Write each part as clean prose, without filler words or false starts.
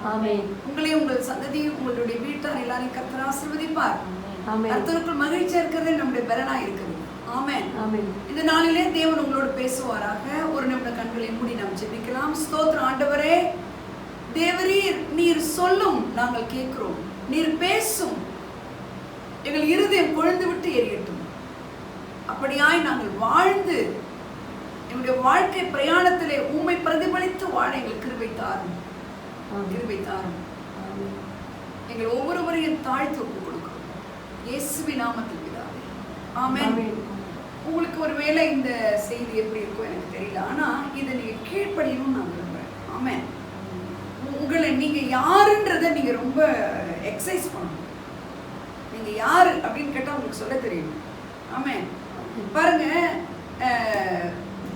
ஆமென். உங்களையும் உங்கள் சந்ததியும் உங்களுடைய வீட்டார் எல்லாரையும் கர்த்தர் ஆசீர்வதிப்பார். ஆமென். கர்த்தருக்குள் மகிழ்ச்சியா இருக்கிறது நம்முடைய பலனா இருக்கிறது. ஆமென். ஆமென். இந்த நாளிலே தேவன் உங்களோடு பேசுவாராக. ஒரு நிமிட கண்களை மூடி நாம் ஜெபிக்கலாம். ஸ்தோத்திரம் ஆண்டவரே, தேவரீர் நீர் சொல்லும் நாங்கள் கேட்கிறோம், நீர் பேசும் எங்கள் இருதயம் கொழுந்து விட்டு எரியட்டும். அப்படியாய் நாங்கள் வாழ்ந்து எங்களுடைய வாழ்க்கை பிரயாணத்திலே உம்மை பிரதிபலித்து வாழ எங்கள் கிருபை தாரும், கிருபை தாரும். எங்கள் ஒவ்வொருவரையும் தாழ்த்து ஒப்புக் கொடுக்கிறோம் இயேசுவின் நாமத்தில் பிதாவே. ஆமென். உங்களுக்கு ஒருவேளை இந்த செய்தி எப்படி இருக்கும் எனக்கு தெரியல, ஆனா இதை நீங்க கீழ்ப்படியணும்னு நான் விரும்புறேன். ஆமென். உங்களை நீங்க யாருன்றதை நீங்க ரொம்ப எக்ஸசைஸ் பண்ணணும். நீங்க யாரு அப்படின்னு கேட்டா உங்களுக்கு சொல்ல தெரியும். ஆமென். பாருங்க,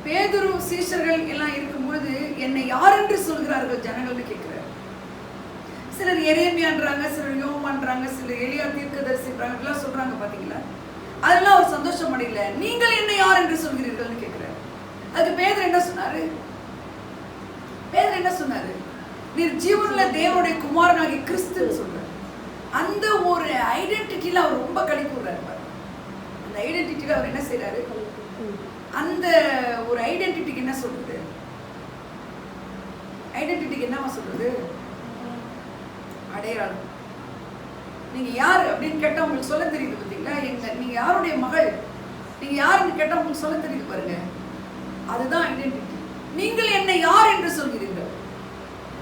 பேதுரு சீஷர்கள் எல்லாம் இருக்கும்போது என்னை யார் என்று சொல்கிறார்கள் ஜனங்கள்னு கேட்கிறார். சிலர் எரேமியான்றாங்க, சிலர் யோவான்றாங்க, சிலர் எலியா தீர்க்கதரிசின்றாங்க, எல்லாம் சொல்றாங்க. பாத்தீங்களா? அதெல்லாம் அவர் சந்தோஷம் அடையல. நீங்கள் என்ன யார் என்று சொல்கிறீர்கள்னு கேட்கிறார். அதுக்கு பேதுரு என்ன சொன்னாரு? பேதுரு என்ன சொன்னாரு? நீர் ஜீவனுள்ள தேவனுடைய குமாரனாகிய கிறிஸ்துன்னு சொல்றாரு. அந்த ஒரு ஐடென்டிட்டியில அவர் ரொம்ப களி கூறுறாரு. அந்த ஐடென்டிட்டியில அவர் என்ன செய்யறாரு? அந்த ஒரு ஐடென்டிட்டிக்கு என்ன சொல்றது? ஐடென்டிட்டிக்கு என்னவா சொல்றது? அடையாளம். நீங்க யாரு அப்படின்னு கேட்டா உங்களுக்கு சொல்ல தெரியுது. பார்த்தீங்களா? நீங்க யாருடைய மகள், நீங்க யாருன்னு கேட்டா உங்களுக்கு சொல்ல தெரியுது பாருங்க. அதுதான் ஐடென்டிட்டி. நீங்கள் என்ன யார் என்று சொல்கிறீர்கள்.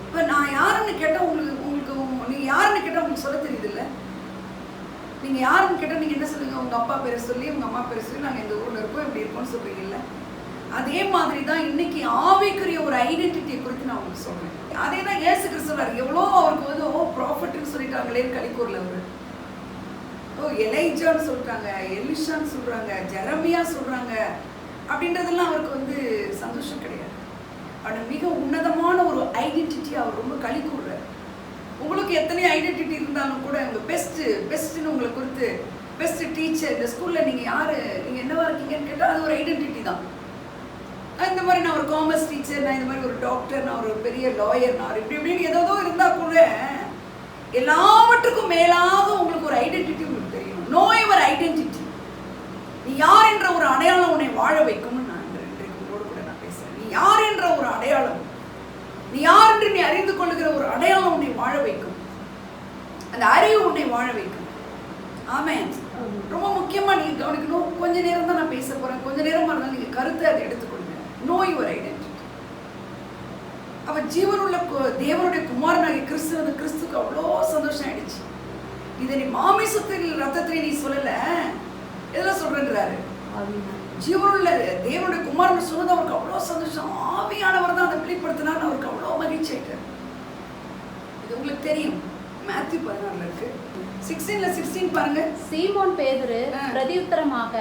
இப்ப நான் யாருன்னு கேட்டா உங்களுக்கு நீங்க யாருன்னு கேட்டா உங்களுக்கு சொல்ல தெரியுது இல்ல? நீங்க யாருன்னு கேட்டா நீங்க என்ன சொல்லுங்க? உங்க அப்பா பேரை சொல்லி, உங்க அம்மா பேரை சொல்லி, நாங்க இந்த ஊர்ல இருக்கோம், இப்படி இருக்கோம்னு சொல்றீங்கல்ல. அதே மாதிரி தான் இன்னைக்கு ஆவிக்குரிய ஒரு ஐடென்டிட்டியை குறித்து நான் உங்களுக்கு சொல்றேன். அதே தான் இயேசு கிறிஸ்து சொல்றாரு. எவ்வளோ அவருக்கு வந்து ப்ராஃபட்னு சொல்லிட்டாங்களே கலிக்கூர்ல அவரு. எலைஜான்னு சொல்றாங்க, எலிஷான்னு சொல்றாங்க, ஜெரமியா சொல்றாங்க. அப்படின்றதெல்லாம் அவருக்கு வந்து சந்தோஷம் கிடையாது. அவரோட மிக உன்னதமான ஒரு ஐடென்டிட்டி அவர் ரொம்ப களி கூறுறாரு. உங்களுக்கு எத்தனை ஐடென்டிட்டி இருந்தாலும் கூட உங்க பெஸ்ட்னு உங்களை குறித்து பெஸ்ட் டீச்சர், இந்த ஸ்கூல்ல நீங்க யாரு, நீங்க என்னவா இருக்கீங்கன்னு கேட்டால் அது ஒரு ஐடென்டிட்டி தான். இந்த மாதிரி நான் ஒரு காமர்ஸ் டீச்சர், நான் இந்த மாதிரி ஒரு டாக்டர், நான் ஒரு பெரிய லாயர், நான் இப்படி இப்படின்னு ஏதோ இருந்தா கூட எல்லாவற்றுக்கும் மேலாக உங்களுக்கு ஒரு ஐடென்டிட்டி உங்களுக்கு தெரியும். No your identity. நீ யார் என்ற ஒரு அடையாளம் உன்னை வாழ வைக்கும்னு நான் இன்றைக்கு உங்களோடு கூட நான் பேசுறேன். நீ யார் என்ற ஒரு அடையாளம், நீ யார் என்று நீ அறிந்து கொள்ளுகிற ஒரு அடையாளம் உன்னை வாழ வைக்கும். அந்த அறிவு உன்னை வாழ வைக்கும். ஆமென். ரொம்ப முக்கியமா நீங்க கவனிக்கணும். கொஞ்ச நேரம் தான் நான் பேச போறேன். கொஞ்ச நேரமா இருந்தாலும் நீங்க கருத்தை அதை எடுத்துக்கொள்ளுங்க. No your identity. அவன் ஜீவனுள்ள தேவனுடைய குமாரனாகிய கிறிஸ்து, கிறிஸ்துக்கு அவ்வளோ சந்தோஷம் ஆயிடுச்சு. இதை நீ மாமிசத்தில் ரத்தத்திலே நீ சொல்லல, எதெல்லாம் சொல்றேன்றாரு? ஜீவனுள்ள தேவனுடைய குமாரன் சொன்னது அவருக்கு அவ்வளோ சந்தோஷம். ஆவியானவர் தான் அதை வெளிப்படுத்தினார். அவருக்கு அவ்வளோ மகிழ்ச்சி ஆயிட்டார். இது உங்களுக்கு தெரியும். மேத்யூ 16 இருக்கு. 16 பாருங்க. சீமோன் பேதுரு பிரதியுத்தரமாக,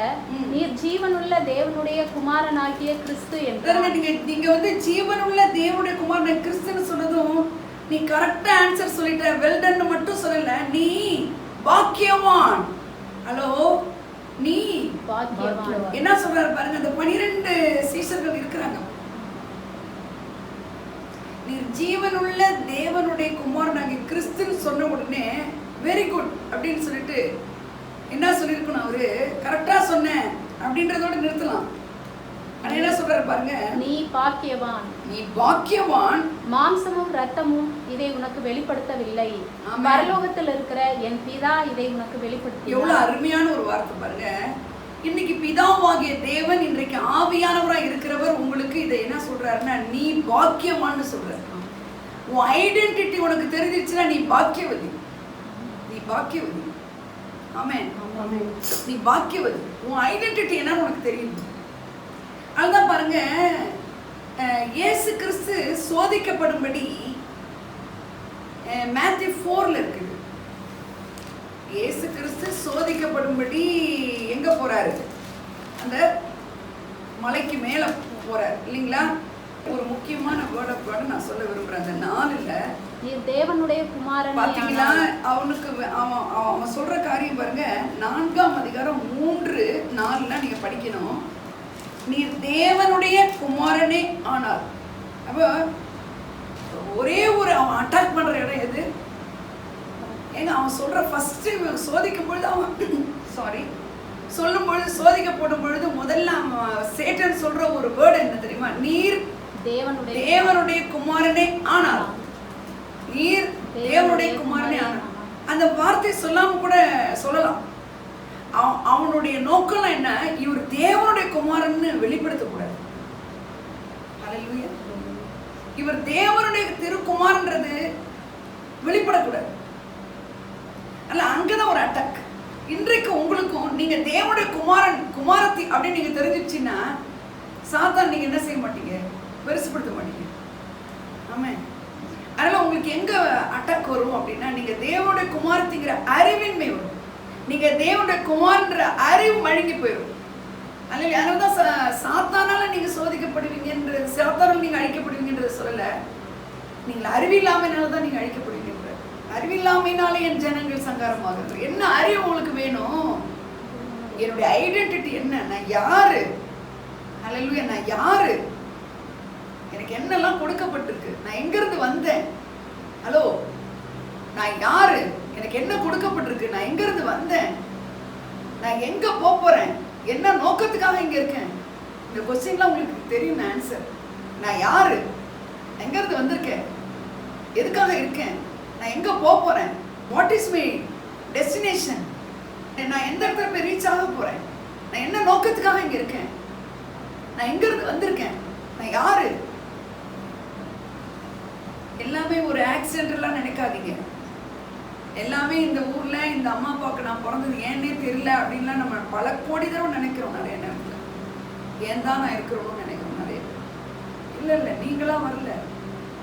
நீர் ஜீவனுள்ள தேவனுடைய குமாரனாகிய கிறிஸ்து என்றார். நீங்க வந்து ஜீவனுள்ள தேவனுடைய குமாரன் கிறிஸ்துன்னு சொன்னதும் நீ கரெக்டா ஆன்சர் சொல்லிட்ட. வெல் டன் மட்டும் சொல்லல, நீ பாக்கியவான். ஹலோ, நீ பாக்கியவான். என்ன சொல்றாரு பாருங்க. அந்த 12 சீஷர்கள் இருக்கிறாங்க. நீர் ஜீவனுள்ள தேவனுடைய குமாரனாகிய கிறிஸ்துன்னு சொன்ன உடனே வெரி குட் அப்படின்னு சொல்லிட்டு என்ன சொல்லியிருக்கணும்? அவரு கரெக்டா சொன்னேன் அப்படின்றதோட நிறுத்தலாம். ஆனா என்ன சொல்றாரு பாருங்க. நீ பாக்கியவான், நீ பாக்கியவான், மாம்சமும் ரத்தமும் இதை உனக்கு வெளிப்படுத்தவில்லை, பரலோகத்தில் இருக்கிற என் பிதா இதை உனக்கு வெளிப்படுத்தி. எவ்வளவு அருமையான ஒரு வார்த்தை பாருங்க. இன்னைக்கு பிதாவாகிய தேவன் இன்றைக்கு ஆவியானவராக இருக்கிறவர் உங்களுக்கு இதை என்ன சொல்றாருன்னா, நீ பாக்கியவான்னு சொல்றாரு. உன் ஐடென்டிட்டி உனக்கு தெரிஞ்சிருச்சுன்னா நீ பாக்கியவதி. நீ பாக்கியவதி. ஆமென். நீ பாக்கியவதி. உன் ஐடென்டிட்டி என்னன்னு உனக்கு தெரியும். அதுதான் பாருங்க, இயேசு கிறிஸ்து சோதிக்கப்படும்படி மேத்யூ 4 இருக்குது. இயேசு கிறிஸ்து சோதிக்கப்படும்படி எங்க போறாரு? அந்த மலைக்கு மேல போறாரு இல்லைங்களா? ஒரு முக்கியமான வேர்ட் ஆஃப் காட் நான் சொல்ல விரும்புறேன். அந்த 4ல நீர் தேவனுடைய குமாரன் பாத்தீங்களா? அவனுக்கு அவன் சொல்ற காரியம் பாருங்க. 4ஆம் அதிகாரம் 3-4 நீங்க படிக்கணும். நீர் தேவனுடைய குமாரனே ஆனார். அப்ப ஒரே ஒரு அவன் அட்டாக் பண்ற இடம் பாருங்க, அவன் சொல்ற ஃபர்ஸ்ட் சோதிக்கும் பொழுது அவன் சொல்லும் பொழுது, சோதிக்கப்படும் பொழுது முதல்ல அவன் சேட்டன் சொல்ற ஒரு வேர்டு என்ன தெரியுமா? நீர் தேவனுடைய குமாரனே ஆனால். நீர் தேவனுடைய குமாரனே ஆனால். அந்த வார்த்தை சொல்லாம கூட சொல்லலாம். அவனுடைய நோக்கம் என்ன? இவர் தேவனுடைய குமாரன்னு வெளிப்படுத்தக்கூடாது. ஹல்லேலூயா. இவர் தேவனுடைய திருக்குமாரன்றது வெளிப்படக்கூடாது. அல்ல, அங்கதான் ஒரு அட்டாக். இன்றைக்கு உங்களுக்கும் நீங்க தேவனுடைய குமாரன் குமாரத்தி அப்படின்னு நீங்க தெரிஞ்சிச்சுன்னா சாத்தான் நீங்க என்ன செய்ய மாட்டீங்க? பெருசுப்படுத்த மாட்டீங்க. ஆமென். அதனால உங்களுக்கு எங்க அட்டாக் வரும் அப்படின்னா, நீங்க தேவனுடைய குமாரத்திங்கிற அறிவின்மை வரும். நீங்க தேவனுடைய குமாரன்ற அறிவு மழுங்கி போயிடும். அதனாலதான் சாத்தானால நீங்க சோதிக்கப்படுவீங்கன்றது, சாத்தானால நீங்க அழிக்கப்படுவீங்கன்றது சொல்லல. நீங்கள் அறிவில்லாமையினால்தான் நீங்க அழிக்கப்படுவீங்க. அறிவில்லாமையினாலே என் ஜனங்கள் சங்காரமாகிறது. என்ன அறிவு உங்களுக்கு வேணும்? என்னுடைய ஐடென்டிட்டி என்ன? நான் யாரு? ஹல்லேலூயா. நான் யாரு? எனக்கு என்னெல்லாம் கொடுக்கப்பட்டிருக்கு? நான் எங்க இருந்து வந்தேன்? ஹலோ, நான் யாரு? எனக்கு என்ன கொடுக்கப்பட்டிருக்கு? நான் எங்க இருந்து வந்தேன்? நான் எங்க போறேன்? என்ன நோக்கத்துக்காக இங்க இருக்கேன்? இந்த கொஸ்டின்லாம் உங்களுக்கு தெரியும் ஆன்சர். நான் யாரு? எங்க இருந்து வந்திருக்கேன்? எதுக்காக இருக்கேன்? நான் எங்க போறேன்? What is my destination? நான் எந்த இடத்துல போய் ரீச் ஆக போறேன்? நான் என்ன நோக்கத்துக்காக இங்க இருக்கேன்? நான் எங்க இருந்து வந்திருக்கேன்? நான் யாரு? எல்லாமே ஒரு ஆக்சிடென்ட் எல்லாம் நினைக்காதீங்க. எல்லாமே இந்த ஊர்ல இந்த அம்மா அப்பாவுக்கு நான் பிறந்தது ஏன்னே தெரியல அப்படின்லாம் நம்ம பல கோடி தடவை நினைக்கிறோம். நிறைய நேரத்துல ஏன் தான் நான் இருக்கிறோம்னு நினைக்கிறோம் நிறைய. இல்ல இல்ல, நீங்களா வரல.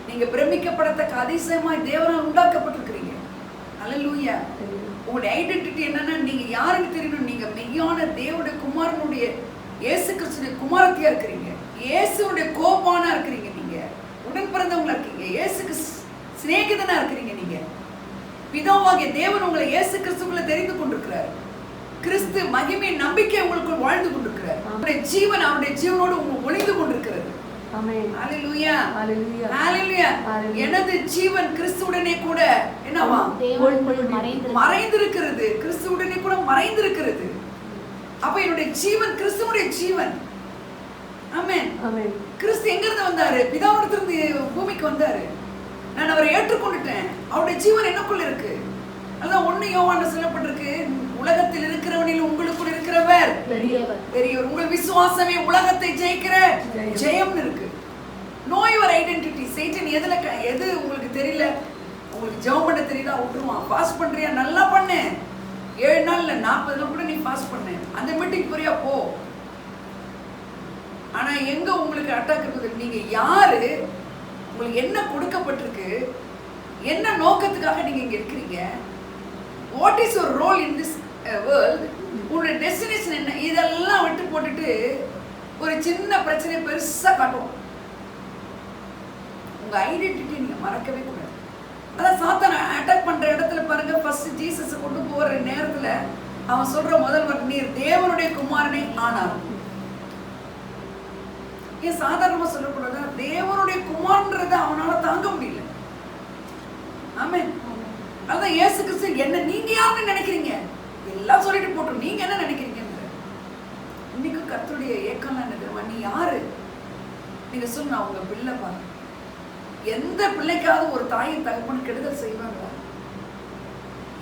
நீங்க பிரமிக்கப்படத்தக்க அதிசயமாய் தேவனால் உண்டாக்கப்பட்டிருக்கிறீங்க. ஹல்லேலூயா. உங்களுடைய ஐடென்டிட்டி என்னன்னா, நீங்க யாருன்னு தெரியணும். நீங்க மெய்யான தேவனுடைய குமாரனுடைய இயேசு கிறிஸ்துடைய குமாரத்தியா இருக்கிறீங்க. இயேசுடைய கோபானா இருக்கிறீங்க. நீங்க உடன் பிறந்தவங்களா இருக்கீங்க. இயேசுக்கு சிநேகிதனா இருக்கிறீங்க. நீங்க பிதாவாகிய தேவன் உங்களை இயேசு கிறிஸ்துக்குள்ள தெரிந்து கொண்டிருக்கிறார். கிறிஸ்து மகிமை நம்பிக்கை உங்களுக்கு வாழ்ந்து கொண்டிருக்கிறார். அவருடைய ஜீவன் அவருடைய ஜீவனோடு ஒளிந்து கொண்டிருக்கிறது. ஆமென். ஹல்லேலூயா. ஹல்லேலூயா. ஹல்லேலூயா. எனது ஜீவன் கிறிஸ்துவுடனே கூட என்னவா? மறைந்திருக்கிறது. கிறிஸ்துவுடனே கூட மறைந்திருக்கிறது. அப்ப என்னுடைய ஜீவன் கிறிஸ்துவுடைய ஜீவன். ஆமென். ஆமென். கிறிஸ்து எங்க இருந்து வந்தாரு? பிதாவிடமிருந்து பூமிக்கு வந்தாரு. நான் அவரை ஏற்றுக்கொண்டுட்டேன். அவருடைய ஜீவன் எனக்குள்ள இருக்கு. அதான் 1 யோவான்ல சொல்லப்பட்டிருக்கு, உலகத்தில் இருக்கிறவனில் உங்களுக்குள் இருக்கிறவர் பெரியவர். உங்கள் விசுவாசமே உலகத்தை ஜெயிக்கிற ஜெயம்னு இருக்கு. No your identity. சேட்டன் எது உங்களுக்கு தெரியல, உங்களுக்கு ஜெபம் பண்ண தெரியுதா விட்டுருவான். ஃபாஸ்ட் பண்றியா? நல்லா பண்ணு. 7 நாள்ல 40 நாள் கூட நீ ஃபாஸ்ட் பண்ணு. அந்த மீட்டிங் போறியா? போ. ஆனா எங்க உங்களுக்கு அட்டாக் இருக்குது? நீங்க யாரு? உங்களுக்கு என்ன கொடுக்கப்பட்டிருக்கு? என்ன நோக்கத்துக்காக நீங்க இங்க இருக்கிறீங்க? What is your role in this world? உங்களுடைய டெஸ்டினேஷன் என்ன? இதெல்லாம் விட்டு போட்டுட்டு ஒரு சின்ன பிரச்சனை பெருசா காட்டுவோம். உங்க ஐடென்டிட்டி நீங்க மறக்கவே கூடாது. அதான் சாத்தான அட்டாக் பண்ற இடத்துல பாருங்க, ஃபர்ஸ்ட் ஜீசஸ் கொண்டு போற நேரத்துல அவன் சொல்ற முதல் வார்த்தை, நீர் தேவனுடைய குமாரனே ஆனால். ஏன் சாதாரணமா சொல்லக்கூடாது? தேவனுடைய குமாரன்றதை அவனால தாங்க முடியல. ஆமென். அதான் இயேசு கிறிஸ்து என்ன நீங்க யாருன்னு நினைக்கிறீங்க? எல்லாம் சொல்லிட்டு போட்டோம். நீங்க என்ன நினைக்கிறீங்க? இன்னைக்கு கர்த்தருடைய ஏக்கம் என்ன தெரியுமா? நீ யாரு? நீங்க சொன்ன அவங்க பிள்ளை பாரு. எந்த பிள்ளைக்காவது ஒரு தாயும் தகப்பனும் கெடுதல் செய்வாங்களா?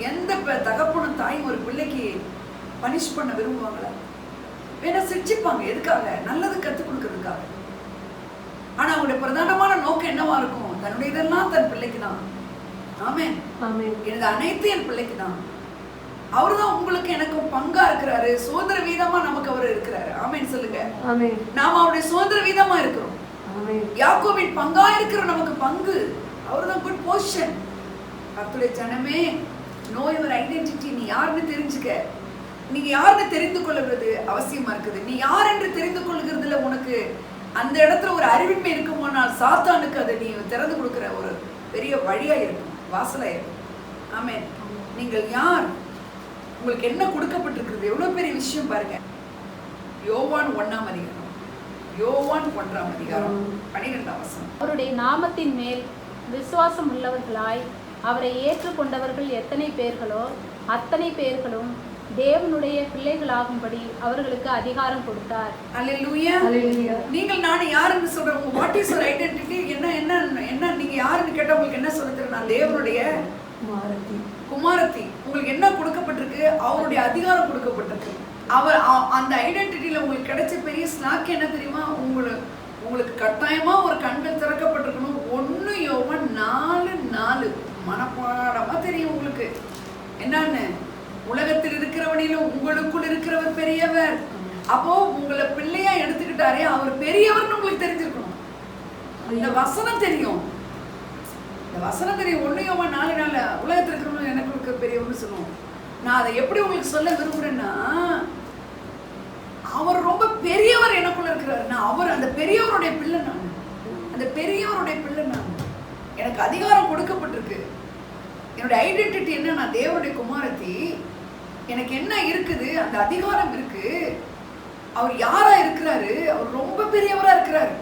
எந்த தகப்பனும் தாயும் ஒரு பிள்ளைக்கு பனிஷ் பண்ண விரும்புவாங்களா? வேணா சிரிச்சுப்பாங்க. எதுக்காக? நல்லது கற்றுக் கொடுக்கறதுக்காக. ஆனா அவங்களுடைய பிரதானமான நோக்கம் என்னவா இருக்கும்? தன்னுடைய இதெல்லாம் தன் பிள்ளைக்கு தான். ஆமென். ஆமென். எனது அனைத்து என் பிள்ளைக்கு தான். அவர்தான் உங்களுக்கு எனக்கும் பங்கா இருக்கிறாரு. சுதந்திர வீதமா நமக்கு அவர் இருக்கிறாரு. ஆமென் சொல்லுங்க. ஆமென். நாம அவருடைய சுதந்திர வீதமா இருக்கிறோம். ஆமென். யாக்கோபின் பங்கா இருக்கிற நமக்கு பங்கு. அவர்தான் குட் பொசிஷன். கர்த்தருடைய ஜனமே, நோ யுவர் ஐடென்டிட்டி. நீ யாருன்னு தெரிஞ்சுக்க. நீங்க யாருன்னு தெரிந்து கொள்வது அவசியமா இருக்குது. நீ யார் என்று தெரிந்து கொள்கிறதுல உனக்கு அந்த இடத்துல ஒரு அறிவின்மை இருக்குமானால் சாத்தானுக்கு அதை நீ திறந்து கொடுக்கிற ஒரு பெரிய வழியா இருக்கும், வாசலா இருக்கும். ஆமென். நீங்கள் யார்? உங்களுக்கு என்ன கொடுக்கப்பட்டிருக்கிறது? எவ்வளவு பெரிய விஷயம் பாருங்க. யோவான் 1ஆம் அதிகாரம், யோவான் 1ஆம் அதிகாரம் 12ஆம் வசனம். அவருடைய நாமத்தின் மேல் விசுவாசம் உள்ளவர்களாய் அவரை ஏற்றுக்கொண்டவர்கள் எத்தனை பேர்களோ அத்தனை பேர்களும் தேவனுடைய பிள்ளைகளாகும்படி அவர்களுக்கு அதிகாரம் கொடுத்தார். அல்லேலூயா. நீங்கள் நான் யாருன்னு சொல்றேன். What is your identity? என்ன நீங்க யாருன்னு கேட்டா உங்களுக்கு என்ன சொல்ல தெரியும்? நான் தேவனுடைய குமாரத்தி. உங்களுக்கு என்ன கொடுக்கப்பட்டிருக்கு? அவருடைய அதிகாரம் கொடுக்கப்பட்டிருக்கு. அவர் அந்த ஐடென்டிட்டியில உங்களுக்கு கிடைச்ச பெரிய ஸ்நாக் என்ன தெரியுமா? உங்களுக்கு கட்டாயமா ஒரு கண்கள் திறக்கப்பட்டிருக்கணும். 1 யோவான் 4:4 மனப்பாடமா தெரியும் உங்களுக்கு. என்னன்னு? உலகத்தில் இருக்கிறவனிலும் உங்களுக்குள் இருக்கிறவர் பெரியவர். அப்போ உங்களை பிள்ளையா எடுத்துக்கிட்டாரே, அவர் பெரியவர்னு உங்களுக்கு தெரிஞ்சிருக்கணும். இந்த வசனம் தெரியும். இந்த வசனம் தெரியும். 1 யோவான் 4:4 உலகத்தில் இருக்கிறவங்க எனக்கு இருக்க பெரியவர்னு சொல்லுவோம். நான் அதை எப்படி உங்களுக்கு சொல்ல விரும்புறேன்னா, அவர் ரொம்ப பெரியவர் எனக்குள்ள இருக்கிறார். நான் அவர் அந்த பெரியவருடைய பிள்ளை. நான் அந்த பெரியவருடைய பிள்ளை. நான் எனக்கு அதிகாரம் கொடுக்கப்பட்டிருக்கு. என்னுடைய ஐடென்டிட்டி என்ன? நான் தேவனுடைய குமாரத்தி. எனக்கு என்ன இருக்குது? அந்த அதிகாரம் இருக்கு. அவர் யாரா இருக்கிறாரு? அவர் ரொம்ப பெரியவரா இருக்கிறாரு.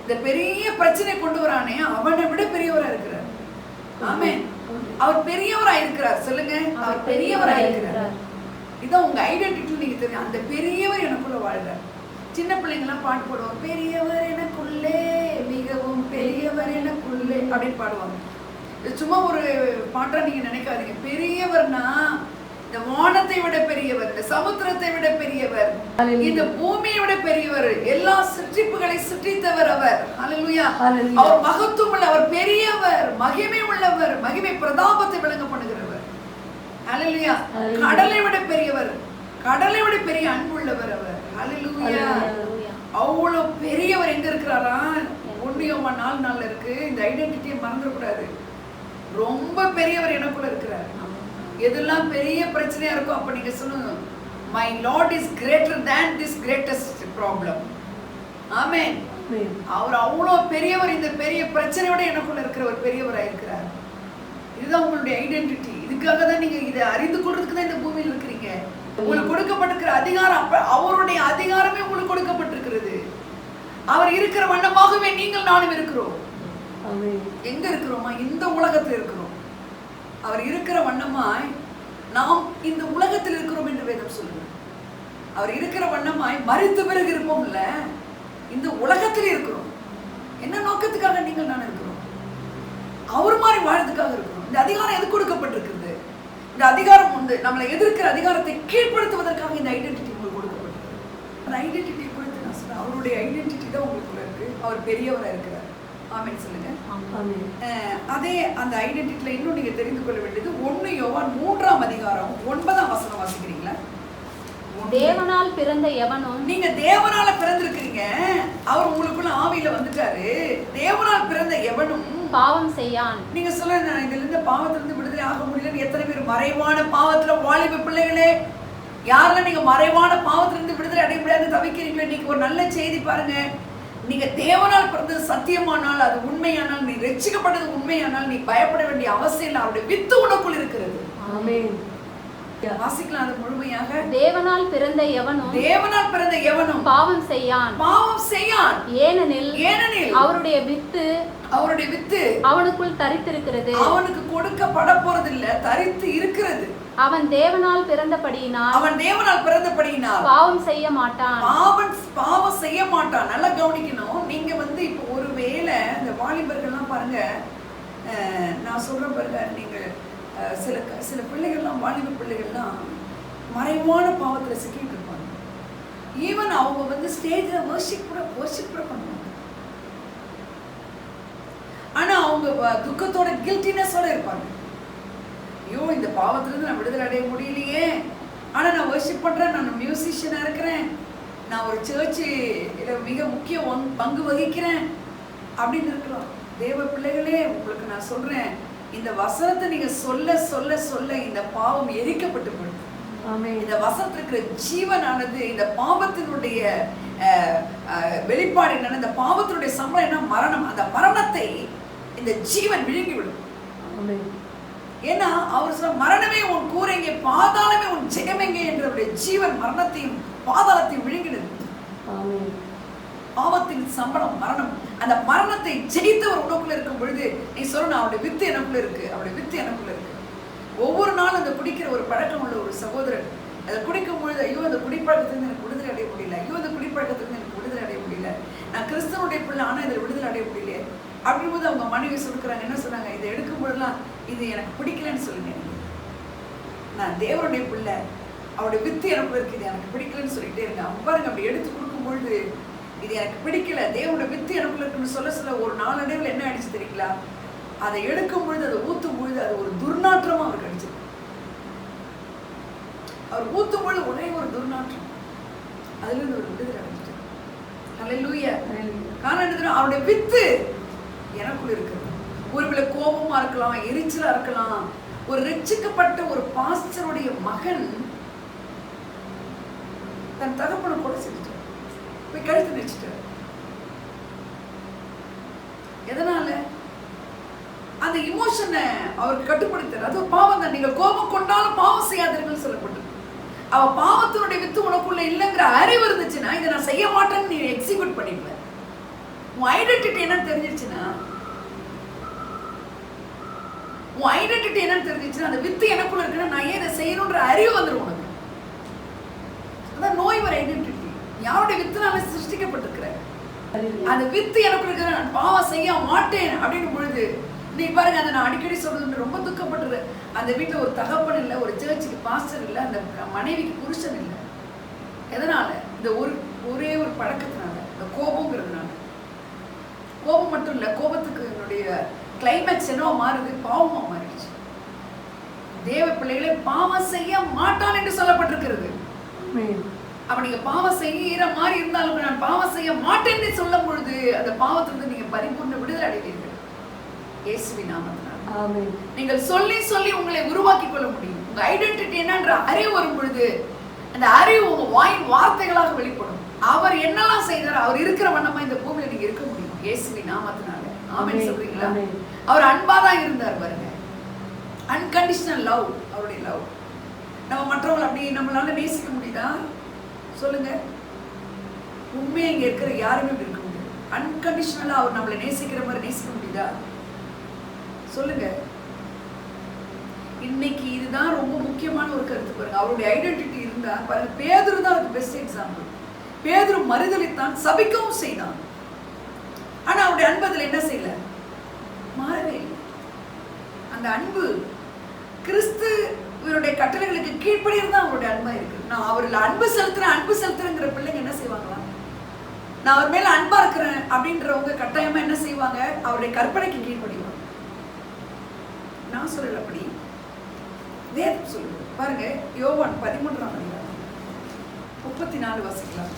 இந்த பெரிய பிரச்சனை கொண்டு வரானே, அவனை விட பெரியவரா இருக்கிறார். ஆமென். அவர் பெரியவரா இருக்கிறார். சொல்லுங்க, அவர் பெரியவரா இருக்கிறார். இதான் உங்க ஐடென்டிட்டி. நீங்க தெரியும், அந்த பெரியவர் எனக்குள்ள வாழ்றார். சின்ன பிள்ளைங்கலாம் பாட்டு பாடுவாங்க, பெரியவர் எனக்குள்ளே மிகவும் பெரியவர் எனக்குள்ளே அப்படின்னு பாடுவாங்க. இது சும்மா ஒரு பாட்டா நீங்க நினைக்காதீங்க. பெரியவர்னா இந்த வானத்தை விட பெரியவர், இந்த சமுத்திரத்தை விட பெரியவர், இந்த பூமியை விட பெரியவர், எல்லா சிற்றிப்புகளை சிற்றித்தவர் அவர். அல்லேலூயா. அவர் மகத்துவம் உள்ள, அவர் பெரியவர், மகிமை உள்ளவர், மகிமை பிரதாபத்தை விளங்க பண்ணுகிறவர். அல்லேலூயா. கடலை விட பெரியவர், கடலை விட பெரிய அன்புள்ளவர் அவர். அல்லேலூயா. அவ்வளவு பெரியவர் எங்க இருக்கிறாரா? 1 யோவான் 4:4 இருக்கு. இந்த ஐடென்டிட்டியை மறந்துடக்கூடாது. ரொம்ப பெரியவர் எனக்குள்ள இருக்கிறார். எதெல்லாம் பெரிய பிரச்சனையா இருக்கோ அப்ப நீங்க சொல்லுங்க, my lord is greater than this greatest problem. ஆமென். அவர் அவ்வளவு பெரியவர். இந்த பெரிய பிரச்சனையோட எனக்குள்ள இருக்கிறவர் பெரியவரா இருக்கிறார். இதுதான் உங்களுடைய ஐடென்டிட்டி. இதுக்காக தான் நீங்க இதை அறிந்து கொள்றதுக்கு தான் இந்த பூமியில் இருக்கிறீங்க. உங்களுக்கு கொடுக்கப்பட்டிருக்கிற அதிகாரம், அவருடைய அதிகாரமே உங்களுக்கு கொடுக்கப்பட்டிருக்கிறது. அவர் இருக்கிற வண்ணமாகவே நீங்கள் நானும் இருக்கிறோம். எங்க இருக்கிறோமா? இந்த உலகத்தில் இருக்கிறோம். அவர் இருக்கிற வண்ணமாய் நாம் இந்த உலகத்தில் இருக்கிறோம் என்று வேதம் சொல்லுங்க. அவர் இருக்கிற வண்ணமாய் மரித்த பிறகு இருப்போம்ல, இந்த உலகத்தில் இருக்கிறோம். என்ன நோக்கத்துக்காக நீங்கள் நான் இருக்கிறோம்? அவர் மாதிரி வாழ்றதுக்காக இருக்கிறோம். இந்த அதிகாரம் எது கொடுக்கப்பட்டிருக்கிறது? இந்த அதிகாரம் உண்டு. நம்மளை எதிர்க்கிற அதிகாரத்தை கீழ்ப்படுத்துவதற்காக இந்த ஐடென்டிட்டி உங்களுக்கு கொடுக்கப்பட்டிருக்கு. அந்த ஐடென்டிட்டி குறித்து நான் சொல்றேன். அவருடைய ஐடென்டிட்டி தான் உங்களுக்குள்ள இருக்கு. அவர் பெரியவராக இருக்கிறார். ஆமென் சொல்லுங்க. அதே அந்த ஐடென்டிட்டில இன்னும் நீங்க தெரிந்து கொள்ள வேண்டியது 1 யோவான் 3ஆம் அதிகாரம் 9ஆம் வசனம் வாசிக்கிறீங்களா? தேவனால் பிறந்த எவனும், நீங்க தேவனால பிறந்திருக்கிறீங்க. அவர் உங்களுக்குள்ள ஆவியில வந்துட்டாரு. தேவனால் பிறந்த எவனும் பாவம் செய்யான். நீங்க சொல்ல, நான் இதுல இருந்து பாவத்துல இருந்து விடுதலை ஆக முடியலன்னு எத்தனை பேர் மறைவான பாவத்துல வாலிப பிள்ளைகளே, யாரெல்லாம் நீங்க மறைவான பாவத்துல இருந்து விடுதலை அடைய முடியாது தவிக்கிறீங்களோ, இன்னைக்கு ஒரு நல்ல செய்தி பாருங்க. நீங்க தேவனால் பிறந்தது சத்தியமானால், அது உண்மையானால், நீ ரட்சிக்கப்பட்டது உண்மையானால், நீ பயப்பட வேண்டிய அவசியம் இல்லை. அவருடைய வித்து உனக்குள் இருக்கிறது. ஆமென். வாசிக்கலாம் அது முழுமையாக. தேவனால் பிறந்த எவனும், தேவனால் பிறந்த எவனும் பாவம் செய்யான். பாவம் செய்யான். ஏனெனில் அவருடைய வித்து அவனுக்குள் தரித்திருக்கிறது. அவனுக்கு கொடுக்கப்பட போறதில்ல, தரித்து இருக்கிறது. அவன் தேவனால் பிறந்தபடியினால் பாவம் செய்ய மாட்டான். பாவம் செய்ய மாட்டான். நல்லா கவனிக்கணும். நீங்க இப்போ ஒருவேளை இந்த வாலிபர்கள்லாம் பாருங்க, நான் சொல்றேன் பாருங்க, நீங்க சில பிள்ளைகள்லாம், வாலிப பிள்ளைகள்லாம் மறைவான பாவத்துல சிக்கிட்டு இருப்பாங்க. ஈவன் அவங்க ஸ்டேஜ்ல வர்ஷிப் கூட பண்ணுவாங்க. ஆனா அவங்க துக்கத்தோட கில்ட்டினஸோட இருப்பாங்க. ஐயோ, இந்த பாவத்திலிருந்து நான் விடுதலை அடைய முடியலையே, ஆனா நான் வர்ஷிப் பண்றேன், நான் மியூசிஷியனா இருக்கிறேன், நான் ஒரு சர்ச்சில் மிக முக்கிய பங்கு வகிக்கிறேன் அப்படின்னு இருக்கலாம். தேவ பிள்ளைகளே, உங்களுக்கு நான் சொல்றேன், இந்த வசனத்தை நீங்க சொல்ல சொல்ல சொல்ல இந்த பாவம் எரிக்கப்பட்டு போயிடும். இந்த வசனத்துல இருக்கிற ஜீவனானது, இந்த பாவத்தினுடைய வெளிப்பாடு என்னன்னா, இந்த பாவத்தினுடைய சம்பளம் என்ன? மரணம். அந்த மரணத்தை இந்த ஜீவன் விழுங்கிவிடும். ஏன்னா அவர் சொல்ற, மரணமே உன் கூரைங்க, பாதாளமே உன் ஜெயமெங்க என்றவருடைய ஜீவன் மரணத்தையும் பாதாளத்தையும் விழுங்கினது. பாவத்தின் சம்பளம் மரணம். அந்த மரணத்தை ஜெயித்தவர் உனக்குள்ள இருக்கும் பொழுது நீ சொல்லணும், அவருடைய வித்து எனக்குள்ள இருக்கு, அவருடைய வித்து எனக்குள்ள இருக்கு. ஒவ்வொரு நாளும் அந்த குடிக்கிற ஒரு பழக்கம் உள்ள ஒரு சகோதரன் அதை குடிக்கும் பொழுது, ஐயோ அந்த குடிப்பழக்கத்திலிருந்து எனக்கு விடுதலை அடைய முடியல, ஐயோ அந்த குடிப்பழக்கத்திலிருந்து எனக்கு விடுதலை அடைய முடியல, நான் கிறிஸ்தவனுடைய பிள்ளை ஆனா இதில் விடுதலை அடைய முடியல அப்படிங்கும்போது அவங்க மனைவி சொல்லுறாங்க, என்ன சொல்றாங்க, இதை எடுக்கும் பொழுதுலாம் இது எனக்கு பிடிக்கலன்னு சொல்லுங்க, நான் தேவனுடைய பிள்ளை, அவருடைய வித்து எனக்குள்ள இருக்கு, இது எனக்கு பிடிக்கலன்னு சொல்லிட்டே இருங்க. அவங்க பாருங்க அப்படி எடுத்து கொடுக்கும் பொழுது இது எனக்கு பிடிக்கல, தேவனுடைய வித்து எனக்குள்ள இருக்குன்னு சொல்ல சொல்ல ஒரு நாளடைவில் என்ன ஆயிடுச்சு தெரியுங்களா, அதை எடுக்கும் பொழுது அதை ஊத்தும் பொழுது அது ஒரு துர்நாற்றமா அவருக்கு அடிச்சது. அவர் ஊத்தும் பொழுது ஒரே ஒரு துர்நாற்றம், அதுல இருந்து ஒரு விடுதலை அடைஞ்சிட்டார். ஹல்லேலூயா. காரணம் அவருடைய வித்து எனக்குள்ள இருக்கிறது. ஒருவேளை கோபமா இருக்கலாம், எரிச்சலா இருக்கலாம். ஒரு ரட்சிக்கப்பட்ட ஒரு பாஸ்டருடைய மகன் தன் தகப்பனை கொலை செஞ்சுட்டார், போய் கழுத்து நெரிச்சிட்டார். எதனால? அந்த இமோஷனை அவருக்கு கட்டுப்படுத்தார். அது ஒரு பாவம் தான். நீங்கள் கோபம் கொண்டாலும் பாவம் செய்யாதீர்கள் சொல்லப்பட்டது. அவ பாவத்தினுடைய வித்து உனக்குள்ள இல்லைங்கிற அறிவு இருந்துச்சுன்னா இதை நான் செய்ய மாட்டேன்னு நீ எக்ஸிக்யூட் பண்ணிடுவ. உன் ஐடென்டிட்டி என்னன்னு தெரிஞ்சிருச்சுன்னா, உன் ஐடென்டிட்டி என்னன்னு தெரிஞ்சிச்சுன்னா அந்த வித்து எனக்குள்ள இருக்குன்னா நான் ஏன் இதை செய்யணுன்ற அறிவு வந்துடும் உனக்கு. அதான் நோய் ஒரு ஐடென்டிட்டி. யாருடைய வித்துனால சிருஷ்டிக்கப்பட்டிருக்கிற அந்த வித்து எனக்குள்ள இருக்கிற நான் பாவம் செய்ய மாட்டேன் அப்படின்னு பொழுது நீ பாருங்க, அதை நான் அடிக்கடி சொல்றது ரொம்ப துக்கப்பட்டுரு. அந்த வீட்டில் ஒரு தகப்பன் இல்லை, ஒரு சர்ச்சுக்கு பாஸ்டர் இல்லை, அந்த மனைவிக்கு புருஷன் இல்லை. எதனால? இந்த ஒரே ஒரு பழக்கத்தினால, இந்த கோபங்கிறதுனால. கோபம் மட்டும் இல்லை, கோபத்துக்கு என்னுடைய கிளைமேக்ஸ் என்னவோ மாறுது, பாவமா மாறிடுச்சு. தேவ பிள்ளைகளே பாவம் செய்ய மாட்டான் என்று சொல்லப்பட்டிருக்கிறது. அப்ப நீங்க பாவம் செய்யற மாதிரி இருந்தாலும் நான் பாவம் செய்ய மாட்டேன்னு சொல்லும் பொழுது அந்த பாவத்திலிருந்து நீங்க பரிபூர்ண விடுதலை அடைவீர்கள் இயேசுவின் நாமத்தினால். ஆமென். நீங்கள் சொல்லி சொல்லி உங்களை உருவாக்கி கொள்ள முடியும். உங்க ஐடென்டிட்டி என்னன்ற அறிவு வரும் பொழுது அந்த அறிவு உங்க வாயின் வார்த்தைகளாக வெளிப்படும். அவர் என்னெல்லாம் செய்தார், அவர் இருக்கிற வண்ணமா இந்த பூமியில நீங்க இருக்க முடியும் இயேசுவின் நாமத்தினால. ஆமென் சொல்றீங்களா? அவர் அன்பா தான் இருந்தார் பாருங்க. அன்கண்டிஷனல் லவ், அவருடைய லவ். நம்ம மற்றவங்களை அப்படி நம்மளால நேசிக்க முடியுதா சொல்லுங்க? உண்மையா இங்க இருக்கிற யாருமே இருக்க முடியாது. அன்கண்டிஷனலா அவர் நம்மளை நேசிக்கிற மாதிரி நேசிக்க முடியுதா சொல்லுங்க? இன்னைக்கு இதுதான் ரொம்ப முக்கியமான ஒரு கருத்து பாருங்க. அவருடைய ஐடென்டிட்டி இருந்தா பாருங்க, பேதுரு தான் அதுக்கு பெஸ்ட் எக்ஸாம்பிள். பேதுரு மறுதலித்தான், சபிக்கவும் செய்தான். ஆனா அவருடைய அன்பு அதுல என்ன செய்யல, மாறவே இல்லை. அந்த அன்பு கிறிஸ்து இவருடைய கட்டளைகளுக்கு கீழ்ப்படி இருந்தா அவருடைய அன்பா இருக்கு. நான் அவர்ல அன்பு செலுத்துறேங்கிற பிள்ளைங்க என்ன செய்வாங்களா, நான் அவர் மேல அன்பா இருக்கிறேன் அப்படின்றவங்க கட்டாயமா என்ன செய்வாங்க, அவருடைய கற்பனைக்கு கீழ்ப்படிவாங்க. நான் சொல்லல, அப்படி வேதம் சொல்லுது பாருங்க. யோவான் 13:34 வாசிக்கலாம்.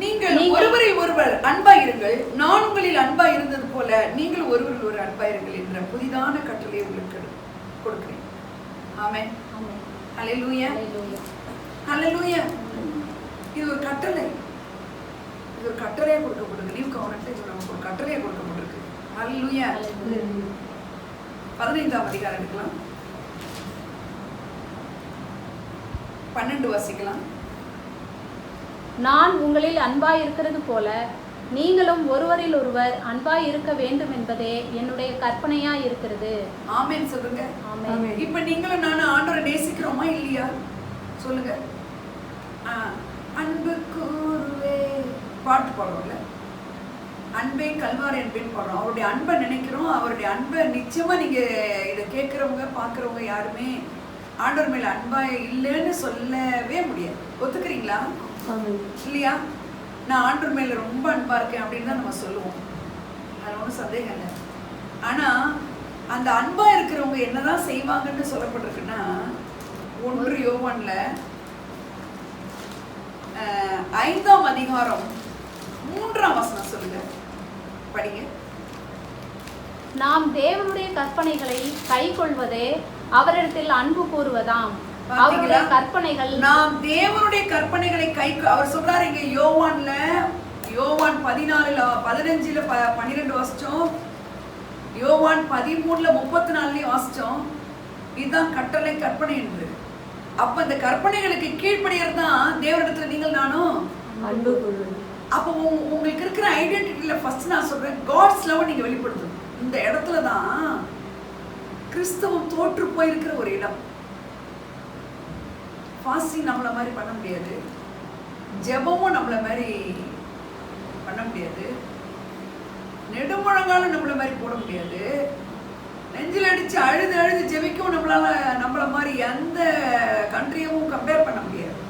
நீங்கள் ஒருவரில் ஒருவர் அன்பாயிருங்கள், நான் உங்களில் அன்பா இருந்தது போல நீங்கள் ஒருவரில் ஒரு அன்பாயிருங்கள் என்ற புதிதான கட்டளையை உங்களுக்கு கொடுக்கிறேன். ஆமென். ஹல்லேலூயா. ஹல்லேலூயா. இது ஒரு கட்டளை, இது ஒரு கட்டளையா கொடுக்கப்பட்டிருக்கு. நியூ கவர்னன்ட் நமக்கு ஒரு கட்டளையா கொடுக்கப்பட்டிருக்கு. ஹல்லேலூயா. 15ஆம் அதிகாரம் எடுக்கலாம், 12 வாசிக்கலாம். நான் உங்களில் அன்பாய் இருக்கிறது போல நீங்களும் ஒருவரில் ஒருவர் அன்பாய் இருக்க வேண்டும் என்பதே என்னுடைய கற்பனையா இருக்கிறது. ஆமென் சொல்லுங்க. ஆமென். இப்ப நீங்களும் நானும் ஆண்டவரை நேசிக்கிறோமா இல்லையா சொல்லுங்க? அன்பு கூறுவே பாட்டு பாடுறோம்ல, அன்பே கல்வாரி அன்பேன்னு பாடுறோம். அவருடைய அன்பை நினைக்கிறோம். அவருடைய அன்பை நிச்சயமா நீங்க இதை கேட்கறவங்க பாக்குறவங்க யாருமே ஆண்டவர் மேல அன்பா இல்லைன்னு சொல்லவே முடியாது. ஒத்துக்கிறீங்களா இல்லையா? நான் ஆண்டவர் மேல ரொம்ப அன்பா இருக்கேன் அப்படின்னு தான் நம்ம சொல்லுவோம். அது ஒன்றும் சந்தேகம் இல்லை. ஆனா அந்த அன்பா இருக்கிறவங்க என்னதான் செய்வாங்கன்னு சொல்லப்பட்டிருக்குன்னா 1 யோவான்ல 5ஆம் அதிகாரம் 3ஆம் வசனம் சொல்லுங்க, படிங்க. நாம் தேவனுடைய கற்பனைகளை கைக்கொள்வதே அவரிடத்தில் அன்பு கூறுவதாம். அவருடைய கற்பனைகள், நாம் தேவனுடைய கற்பனைகளை அவர் சொல்றாரு இங்க யோவான் 14:15 12 வாசிச்சோம், யோவான் 13:34 வாசிச்சோம். இதுதான் கட்டளை, கற்பனை என்று. அப்ப இந்த கற்பனைகளுக்கு கீழ்ப்படியறது தான் தேவனிடத்துல நீங்கள் நானும் அன்பு கூறுவது. அப்போ உங்களுக்கு இருக்கிற ஐடென்டிட்டியில் ஃபர்ஸ்ட் நான் சொல்றேன், காட்ஸ் லவ் நீங்க வெளிப்படுத்தணும். இந்த இடத்துல தான் கிறிஸ்தவம் தோற்று போயிருக்கிற ஒரு இடம். ஃபாஸ்டிங் நம்மள மாதிரி பண்ண முடியாது, ஜெபமும் நம்மள மாதிரி பண்ண முடியாது, நெடுமுழங்காலும் நம்மள மாதிரி போட முடியாது, நெஞ்சில் அடிச்சு அழுது அழுது ஜெபிக்கவும் நம்மள மாதிரி எந்த கண்ட்ரியவும் கம்பேர் பண்ண முடியாது.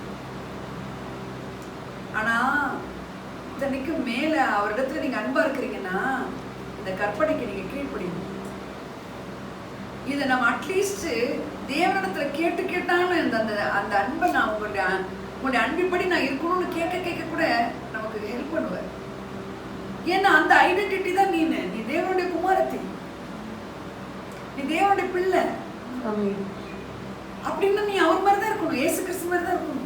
ஆனா இத்தனைக்கு மேல அவரிடத்துல நீங்க அன்பா இருக்கிறீங்கன்னா இந்த கற்பனைக்கு நீங்க கீழ்ப்படியணும். இதை நம்ம அட்லீஸ்ட் தேவனிடத்துல கேட்டாலும் அந்த அன்பை நான் உங்களுடைய அன்பின்படி நான் இருக்கணும்னு கேட்க கூட நமக்கு ஹெல்ப் பண்ணுவார். ஏன்னா அந்த ஐடென்டிட்டி தான் நீ தேவனுடைய குமாரத்தி, நீ தேவனுடைய பிள்ளை அப்படின்னு நீ அவர் மாதிரி தான் இருக்கணும், இயேசு கிறிஸ்து மாதிரி தான் இருக்கணும்.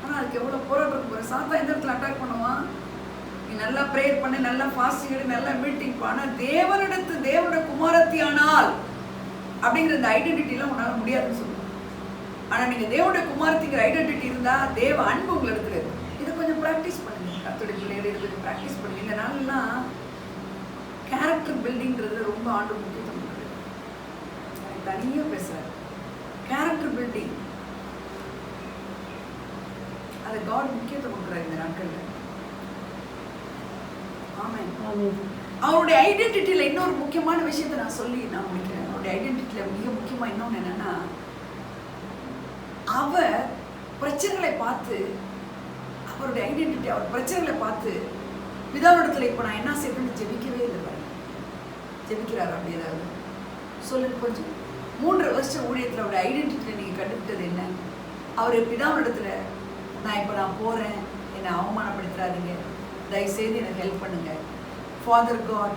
ஆனா அதுக்கு எவ்வளவு போராட்டம் போற சாத்தா இந்த இடத்துல அட்டாக் பண்ணுவான். நீ நல்லா ப்ரேயர் பண்ணி, நல்லா ஃபாஸ்டிங் எடு, நல்லா மீட்டிங் பண்ண, தேவனுடைய குமாரத்தி ஆனால் அப்படிங்கிற இந்த ஐடென்டிட்டிலாம் உன்னால முடியாதுன்னு சொல்லுவாங்க. ஆனா நீங்க தேவனுடைய குமாரத்திங்கிற ஐடென்டிட்டி இருந்தா தேவ அன்பு உங்களை இடத்துல இருக்கு. இதை கொஞ்சம் ப்ராக்டிஸ் பண்ணுங்க, கர்த்தருடைய பிள்ளைகளை இதை கொஞ்சம் ப்ராக்டிஸ் பண்ணுங்க. இந்த நாள்லாம் கேரக்டர் பில்டிங்கிறது ரொம்ப ஆண்டு முக்கியத்துவம் கொடுக்குது. தனியா பேசுறாரு கேரக்டர் பில்டிங், அதை காட் முக்கியத்துவம் கொடுக்குறாரு இந்த நாட்கள்ல. அவருடைய ஐடென்டிட்டியில இன்னொரு முக்கியமான விஷயத்தை நான் சொல்லி நான் முடிக்கிறேன். அவருடைய ஐடென்டிட்டியில மிக முக்கியமா இன்னொன்னு என்னன்னா, அவர் பிரச்சனைகளை பார்த்து, அவருடைய ஐடென்டிட்டி அவர் பிரச்சனைகளை பார்த்து பிதாவிடத்துல இப்ப நான் என்ன செய்யணும்னு ஜெபிக்கவே இல்லை. ஜெபிக்கிறார் அப்படி ஏதாவது சொல்லுங்க கொஞ்சம். 3 வருஷம் ஊழியத்துல அவருடைய ஐடென்டிட்டியில நீங்க கண்டுபிட்டது என்ன? அவர் பிதாவிடத்துல நான் போறேன், என்னை அவமானப்படுத்துறாதீங்க, தயவுசெய்து எனக்கு ஹெல்ப் பண்ணுங்க, ஃபாதர் காட்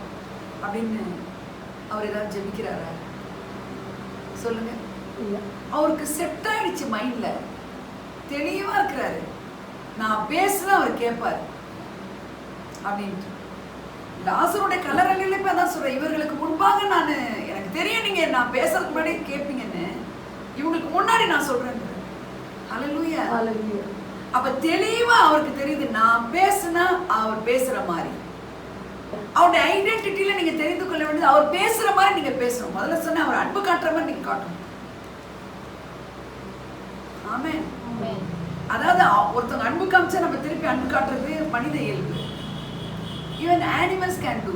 அப்படின்னு அவர் ஏதாவது ஜெபிக்கிறாரா? சொல்லுங்க. அவருக்கு செட் ஆயிடுச்சு, மைண்ட்ல தெளிவா இருக்கிறாரு. நான் பேசுனா அவர் கேட்பார் அப்படின்ட்டு. லாசருடைய கல்லறையில இப்ப அதான் சொல்றேன், இவர்களுக்கு முன்பாக எனக்கு தெரியும் நீங்க நான் பேசுறதுக்கு முன்னாடி கேட்பீங்கன்னு, இவங்களுக்கு முன்னாடி நான் சொல்றேன். ஹல்லேலூயா. அப்ப தெளிவா அவருக்கு தெரியுது, நான் பேசுனா அவர் பேசுற மாதிரி. அவருடைய ஐடென்டிட்டியில நீங்க தெரிந்து கொள்ள வேண்டியது, அவர் பேசுற மாதிரி நீங்க பேசணும். முதல்ல சொன்ன அவர் அன்பு காட்டுற மாதிரி நீங்க காட்டணும். ஆமென். அதாவது ஒருத்தவங்க அன்பு காமிச்சா நம்ம திருப்பி அன்பு காட்டுறது மனித இயல்பு. Even animals can do.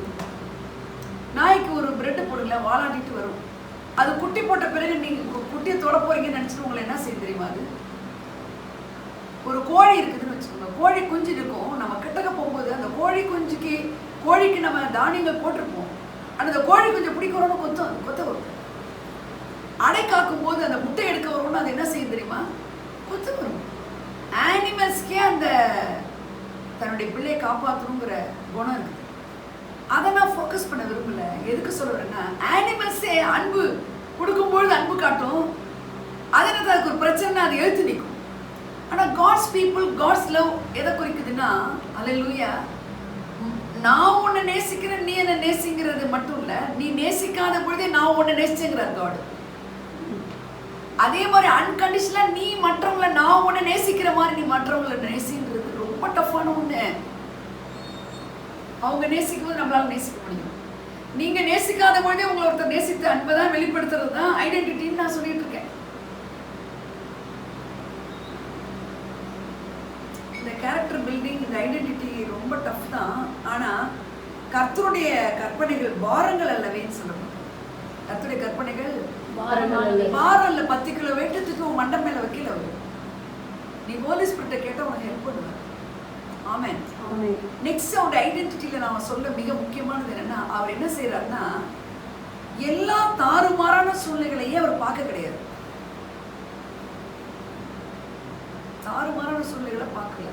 நாய்க்கு ஒரு பிரெட் போடுங்கள, வாலாடிட்டு வரும். அது குட்டி போட்ட பிறகு நீங்க குட்டியை தொட போறீங்கன்னு நினைச்சிட்டு உங்களை என்ன செய்ய தெரியுமா? அது ஒரு கோழி இருக்குதுன்னு வச்சுக்கோங்க, கோழி குஞ்சு இருக்கும். நம்ம கிட்டக்க போகும்போது அந்த கோழிக்கு நம்ம தானியங்கள் போட்டிருப்போம். அந்த கோழி கொஞ்சம் பிடிக்கிறோன்னு கொத்த வரும். அடை காக்கும் போது அந்த முட்டை எடுக்க வரும்னு அது என்ன செய்யும் தெரியுமா? கொத்த வரும். அனிமல்ஸ்க்கே அந்த தன்னுடைய பிள்ளையை காப்பாற்றணுங்கிற குணம் இருக்குது. அதை நான் ஃபோக்கஸ் பண்ண விரும்பல. எதுக்கு சொல்றேன்னா, அனிமல்ஸே அன்பு கொடுக்கும்பொழுது அன்பு காட்டும். அதனால அதுக்கு ஒரு பிரச்சனை, அது எழுத்து நிற்கும். ஆனால் காட்ஸ் பீப்புள், காட்ஸ் லவ் எதை குறிக்குதுன்னா, அல்லேலூயா, நான் உன்னை நேசிக்கிறேன், நீ என்ன நேசிங்கிறது மட்டும் இல்லை, நீ நேசிக்காத பொழுதே நான் உன்னை நேசிச்சேங்கிறார் காட். அதே மாதிரி அன்கண்டிஷனலா நீ மற்றவங்களை, நான் உன்னை நேசிக்கிற மாதிரி நீ மற்றவங்களை நேசிங்கிறது ரொம்ப டஃப்பான ஒண்ணு. அவங்க நேசிக்கும் போது நம்மளால நேசிக்க முடியும். நீங்க நேசிக்காத பொழுதே உங்களை ஒருத்தர் நேசித்து அன்பதான் வெளிப்படுத்துறது தான் ஐடென்டிட்டின்னு நான் சொல்லிட்டு இருக்கேன். இந்த கேரக்டர் பில்டிங், இந்த ஐடென்டிட்டி ரொம்ப டஃப் தான். ஆனா கர்த்தருடைய கற்பனைகள் பாரங்கள் அல்லவேன்னு சொல்லணும். கர்த்தருடைய கற்பனைகள் பாரம் இல்ல. 10 கிலோ வெயிட்டத்துக்கு உன் மண்டை மேல வைக்கல அவரு. நீ ஹோலி ஸ்பிரிட்டை கேட்டா உனக்கு ஹெல்ப் பண்ணுவார். ஆமென். நெக்ஸ்ட் அவருடைய ஐடென்டிட்டியில நான் சொல்ல மிக முக்கியமானது என்னன்னா, அவர் என்ன செய்யறாருன்னா, எல்லா தாறுமாறான சூழ்நிலைகளையே அவர் பார்க்க கிடையாது. தாறுமாறான சூழ்நிலைகளை பார்க்கல.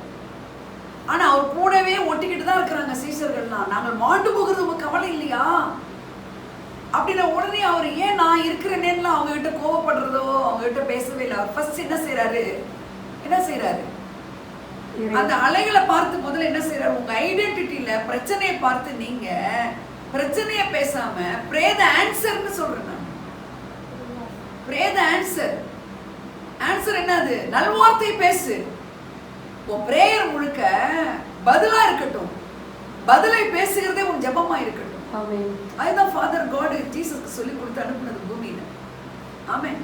ஆனா அவர் கூடவே ஒட்டிக்கிட்டு தான் இருக்கிறாங்க சீஷர்கள்லாம். நாங்கள் மாண்டு போகிறது உங்க கவலை இல்லையா அப்படின்னா உடனே அவர் ஏன் நான் இருக்கிறேன்னு அவங்க கிட்ட கோவப்படுறதோ, அவங்க கிட்ட பேசவே இல்லை. அவர் ஃபர்ஸ்ட் என்ன செய்யறாரு, அந்த அலைகளை பார்த்து முதல்ல என்ன செய்யறாரு, உங்க ஐடென்டிட்டியில பிரச்சனையை பார்த்து நீங்க பிரச்சனையை பேசாம pray the answerன்னு சொல்றேன் நான். pray the answer. ஆன்சர் என்னது? நல்வார்த்தை பேசு. உன் பிரேயர் முழுக்க பதிலா இருக்கட்டும். பதிலை பேசுகிறதே உன் ஜெபமா இருக்கட்டும். அதுதான் ஃபாதர் காட் ஜீசஸ்க்கு சொல்லி கொடுத்து அனுப்புனது பூமியில. ஆமென்.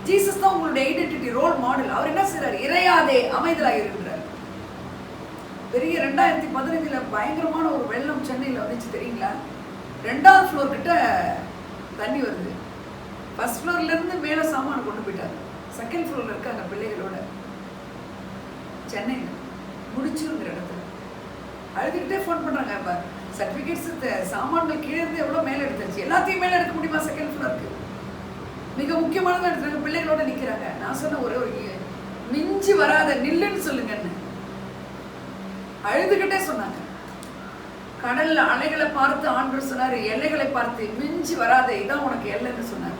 ஜீசஸ் தான் உங்களுடைய ஐடென்டிட்டி ரோல் மாடல். அவர் என்ன செய்றாரு? இறையாதே அமைதலாக இருக்கிறார். பெரிய 2015ல பயங்கரமான ஒரு வெள்ளம் சென்னையில் வந்துச்சு தெரியுங்களா? 2வது ஃப்ளோர் கிட்ட தண்ணி வருது. ஃபர்ஸ்ட் ஃப்ளோர்ல இருந்து மேலே சாமான் கொண்டு போயிட்டாங்க. செகண்ட் ஃப்ளோர்ல இருக்காங்க பிள்ளைகளோட. சென்னையில் முடிச்சுங்கிற இடத்துல அழுதுகிட்டே ஃபோன் பண்றாங்க. சர்டிஃபிகேட்ஸ் சாமான்கள் கீழே இருந்து எவ்வளோ மேலே எடுத்தாச்சு. எல்லாத்தையும் மேலே எடுக்க முடியுமா? செகண்ட் ஃப்ளோருக்கு மிக முக்கியமானதான் எடுத்துறாங்க. பிள்ளைகளோட நிற்கிறாங்க. நான் சொன்ன ஒரே ஒரு மிஞ்சி வராத நில்லுன்னு சொல்லுங்கன்னு அழுதுகிட்டே சொன்னாங்க. கடல்ல அலைகளை பார்த்து ஆண்டவர் சொன்னாரு, எல்லைகளை பார்த்து மிஞ்சி வராத, இதான் உனக்கு எல்லைன்னு சொன்னார்.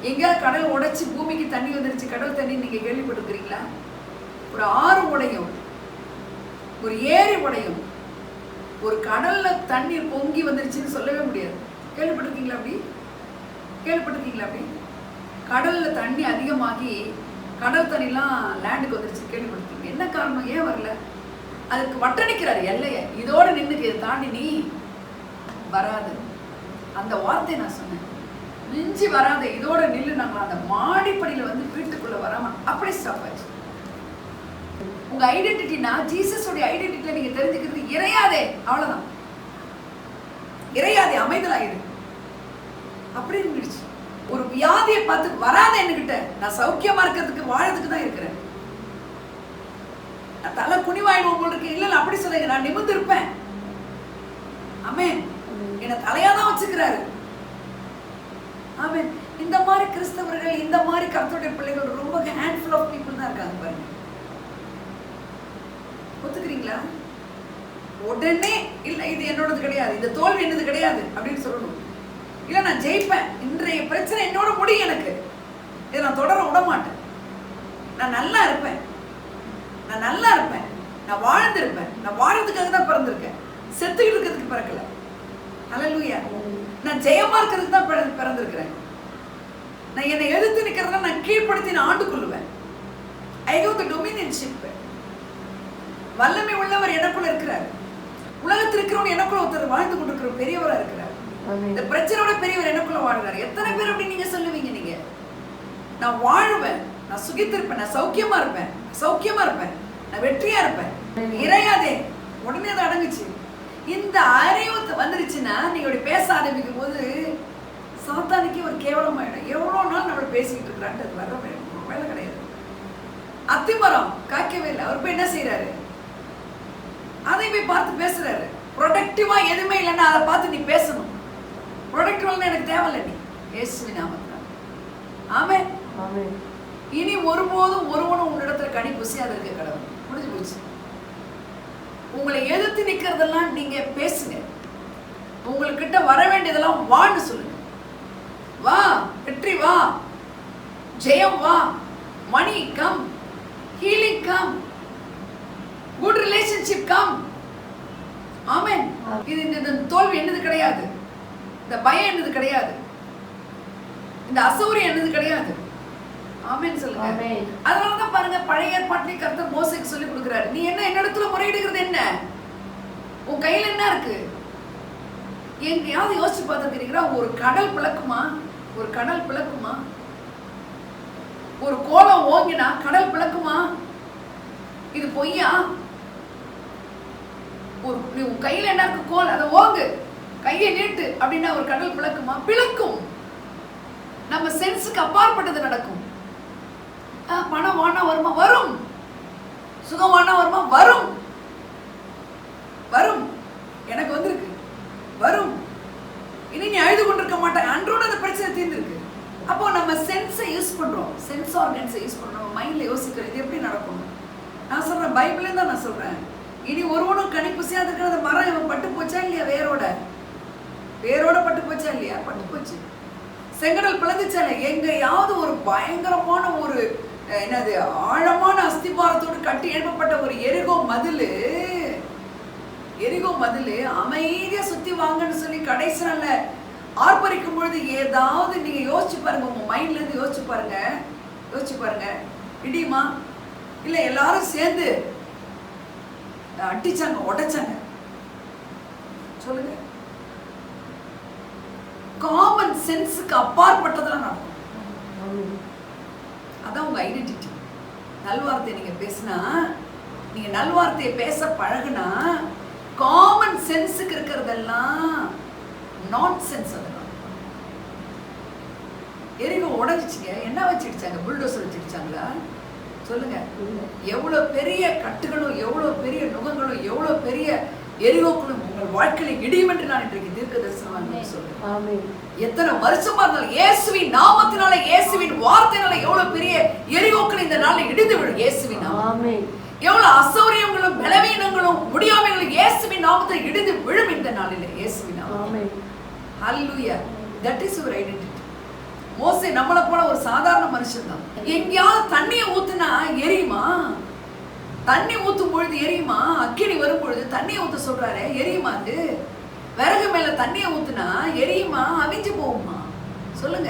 எங்க கடல் உடைச்சு பூமிக்கு தண்ணி வந்துருச்சு. கடல் தண்ணி நீங்க கேள்விப்பட்டிருக்கிறீங்களா? ஒரு ஆறு உடையும், ஒரு ஏரி உடையும், ஒரு கடல்ல தண்ணீர் பொங்கி வந்துருச்சுன்னு சொல்லவே முடியாது. கேள்விப்பட்டிருக்கீங்களா? அப்படி கேள்விப்பட்டிருக்கீங்களா? அப்படி கடல்ல தண்ணி அதிகமாகி கடல் தண்ணிலாம் லேண்டுக்கு வந்துருச்சு கேள்விப்பட்டிருக்கீங்க? என்ன காரணம்? ஏன் வரல? அதுக்கு வட்டணிக்கிறாரு எல்லைய. இதோட நின்னுக்கு தாண்டி நீ வராது. அந்த வார்த்தை நான் சொன்னேன், மிஞ்சி வராத, இதோட நில்லு. நாங்கள் அந்த மாடிப்படியில வந்து வீட்டுக்குள்ள வராம அப்படியே ஸ்டாப் ஆச்சு. உங்க ஐடென்டிட்டினா ஜீசஸோட ஐடென்டிட்டியில நீங்க தெரிஞ்சுக்கிறது இறையாதே, அவ்வளவுதான். இறையாதே, அமைதலாயிரு. அப்படி இருந்துச்சு. ஒரு வியாதியை பார்த்து வராத என்கிட்ட, நான் சௌக்கியமா இருக்கிறதுக்கு வாழறதுக்கு தான் இருக்கிறேன். நான் தலை குனிவாயிடும் உங்களுக்கு இல்ல, அப்படி சொல்லுங்க. நான் நிமிர்ந்து இருப்பேன். ஆமென். என்ன தலையா தான் வச்சுக்கிறாரு. ஆமென். இந்த மாதிரி கிறிஸ்தவர்கள், இந்த மாதிரி கர்த்தருடைய பிள்ளைகள் ரொம்ப ஹேண்ட்ஃபுல் ஆஃப் பீப்புள் தான் இருக்காங்க பாருங்க. ஒத்துக்கிறீங்களா? உடனே இல்ல இது என்னோடது கிடையாது, இந்த தோல்வி என்னது கிடையாது அப்படின்னு சொல்லணும். இல்ல நான் ஜெயிப்பேன், இன்றைய பிரச்சனை என்னோட முடியும், எனக்கு இதை நான் தொடர விட மாட்டேன், நான் நல்லா இருப்பேன், நான் நல்லா இருப்பேன், நான் வாழ்ந்திருப்பேன், நான் வாழறதுக்காக தான் பிறந்திருக்கேன், செத்துக்கிட்டு இருக்கிறதுக்கு பிறக்கல. அல்லேலூயா. நான் ஜெயமா இருக்கிறதுக்கு தான் பிறந்திருக்கிறேன். நான் என்னை எதிர்த்து நிற்கிறதா நான் கீழ்ப்படுத்தி நான் ஆண்டு கொள்ளுவேன். I have the dominionship. வல்லமை உள்ளவர் எனக்குள்ள இருக்கிறார். உலகத்தில் இருக்கிறவங்க எனக்குள்ள ஒருத்தர் வாழ்ந்து கொண்டிருக்கிற பெரியவரா இருக்கிறார். இந்த பிரச்சனையோட பெரியவர் எனக்குள்ள வாழ்றாரு. எத்தனை பேர் அப்படி நீங்க சொல்லுவீங்க? நீங்க நான் வாழுவேன், நான் சுகித்திருப்பேன், நான் சௌக்கியமா இருப்பேன், சௌக்கியமா இருப்பேன், நான் வெற்றியா இருப்பேன், இறையாதே. உடனே அது அடங்குச்சு. இந்த அறிவு வந்துருச்சுன்னா நீங்க இப்படி பேச ஆரம்பிக்கும் போது சாத்தானுக்கு ஒரு கேவலமாயிடும். எவ்வளவு நாள் நம்ம பேசிக்கிட்டு இருக்கிறான்ட்டு அது வர வேலை கிடையாது. அத்திமரம் காய்க்கவே இல்லை, அவர் போய் என்ன செய்யறாரு? அதை போய் பார்த்து பேசுறாரு. ப்ரொடக்டிவா எதுவுமே இல்லைன்னா அதை பார்த்து நீ பேசணும். ப்ரொடக்டிவ் எனக்கு தேவையில்லை, நீ இயேசுவின் நாமத்தில். ஆமென். இனி ஒருபோதும் ஒருவனும் உன்னிடத்துல கனி புசியாது இருக்க கடவுள். முடிஞ்சு போச்சு. உங்களை எதிர்த்து நிக்கிறதெல்லாம் நீங்க பேசுங்க. உங்ககிட்ட வர வேண்டியதெல்லாம் வான்னு சொல்லுங்க. வா, வெற்றி வா, ஜெயம் வா, money come, healing come, good relationship come. Amen. இது இந்த தோல்வி என்னது கிடையாது, இந்த பயம் என்னது கிடையாது, இந்த அசௌரியம் என்னது கிடையாது. ஆமென் சொல்லுங்க. அதனாலதான் பாருங்க, பழைய ஏற்பாட்டிலே கர்த்தர் மோசேக்கு சொல்லி கொடுக்கிறாரு, நீ என்ன என்னிடத்துல முறையிடுகிறது? என்ன உன் கையில என்ன இருக்கு? எங்கேயாவது யோசிச்சு பார்த்துருக்கிறீங்களா? ஒரு கடல் பிளக்குமா? ஒரு கடல் பிளக்குமா? ஒரு கோலம் ஓங்கினா கடல் பிளக்குமா? இது பொய்யா? நீ உன் கையில என்ன இருக்கு? கோல், அதை ஓங்கு, கையை நீட்டு அப்படின்னா ஒரு கடல் பிளக்குமா? பிளக்கும். நம்ம சென்ஸுக்கு அப்பாற்பட்டது நடக்கும். பணம் வானா வருமா? வரும். சுகம் வானா வருமா? வரும். வரும். எனக்கு வந்திருக்கு, வரும். இனி நீ அழுது கொண்டிருக்க மாட்டேன். அன்றோட அந்த பிரச்சனை தீர்ந்துருக்கு. அப்போ நம்ம சென்ஸை யூஸ் பண்றோம், சென்ஸ் ஆர்கன்ஸை யூஸ் பண்றோம். நம்ம மைண்ட்ல யோசிக்கிறோம், இது எப்படி நடக்கும்? நான் சொல்றேன், பைபிள்ல தான் நான் சொல்றேன். இனி ஒருவனும் கனி புசியாது இருக்கிற அந்த மரம் இவன் பட்டு போச்சா இல்லையா? வேரோட வேரோட பட்டு போச்சா இல்லையா? பட்டு போச்சு. செங்கடல் பிளந்துச்சா இல்லையா? எங்கேயாவது ஒரு பயங்கரமான ஒரு என்னது ஆழமான அஸ்திபாரத்தோடு கட்டி எழுப்பப்பட்ட ஒரு எரிகோ மதில் அமைதியா சுத்தி வாங்கன்னு சொல்லி கடைசி நாள்ல ஆர்ப்பரிக்கும் பொழுது ஏதாவது நீங்க யோசிச்சு பாருங்க, உங்க மைண்ட்ல இருந்து யோசிச்சு பாருங்க. இடியுமா? இல்ல எல்லாரும் சேர்ந்து அடிச்சாங்க, உடைச்சாங்க. சொல்லுங்க, காமன் சென்ஸுக்கு அப்பாற்பட்டதெல்லாம் நடக்கும். அதான் உங்க ஐடென்டிட்டி. நல்வார்த்தை நீங்க பேசினா, நீங்க நல்வார்த்தையை பேச பழகுனா, காமன் சென்ஸுக்கு இருக்கிறதெல்லாம் நான் சென்ஸ். அதெல்லாம் எரிகோ உடஞ்சிச்சுங்க, என்ன வச்சிடுச்சாங்க? புல்டோசர் வச்சிடுச்சாங்களா? சொல்லுங்க. எவ்வளவு பெரிய கட்டுகளும், எவ்வளவு பெரிய நுகங்களும், எவ்வளவு பெரிய எரிகோக்களும் உங்கள் வாழ்க்கையில இடியும் என்று நான் இன்றைக்கு தீர்க்க தரிசனம் சொல்றேன். எத்தனை வருஷமா இருந்தாலும் இயேசுவின் நாமத்தினால, இயேசுவின் வார்த்தையினால எவ்வளவு பெரிய எரிகோக்கள் இந்த நாளில் இடிந்து விடும். இயேசுவின் நாமம். எவ்வளவு அசௌரியங்களும் பலவீனங்களும் முடியாமைகளும் இயேசுவின் நாமத்தில் இடிந்து விழும் இந்த நாளில். இயேசுவின் நாமம். Hallelujah. That is your identity. மோசே நம்மளை போல ஒரு சாதாரண மனுஷன் தான். எங்கேயாவது தண்ணியை ஊத்துனா எரியுமா? தண்ணி ஊத்தும் பொழுது எரியுமா? அக்கினி வரும் பொழுது தண்ணியை ஊத்த சொல்றாரு, எரியுமா? அது விறகு மேல தண்ணியை ஊத்துனா எரியுமா? அவிஞ்சு போகுமா? சொல்லுங்க.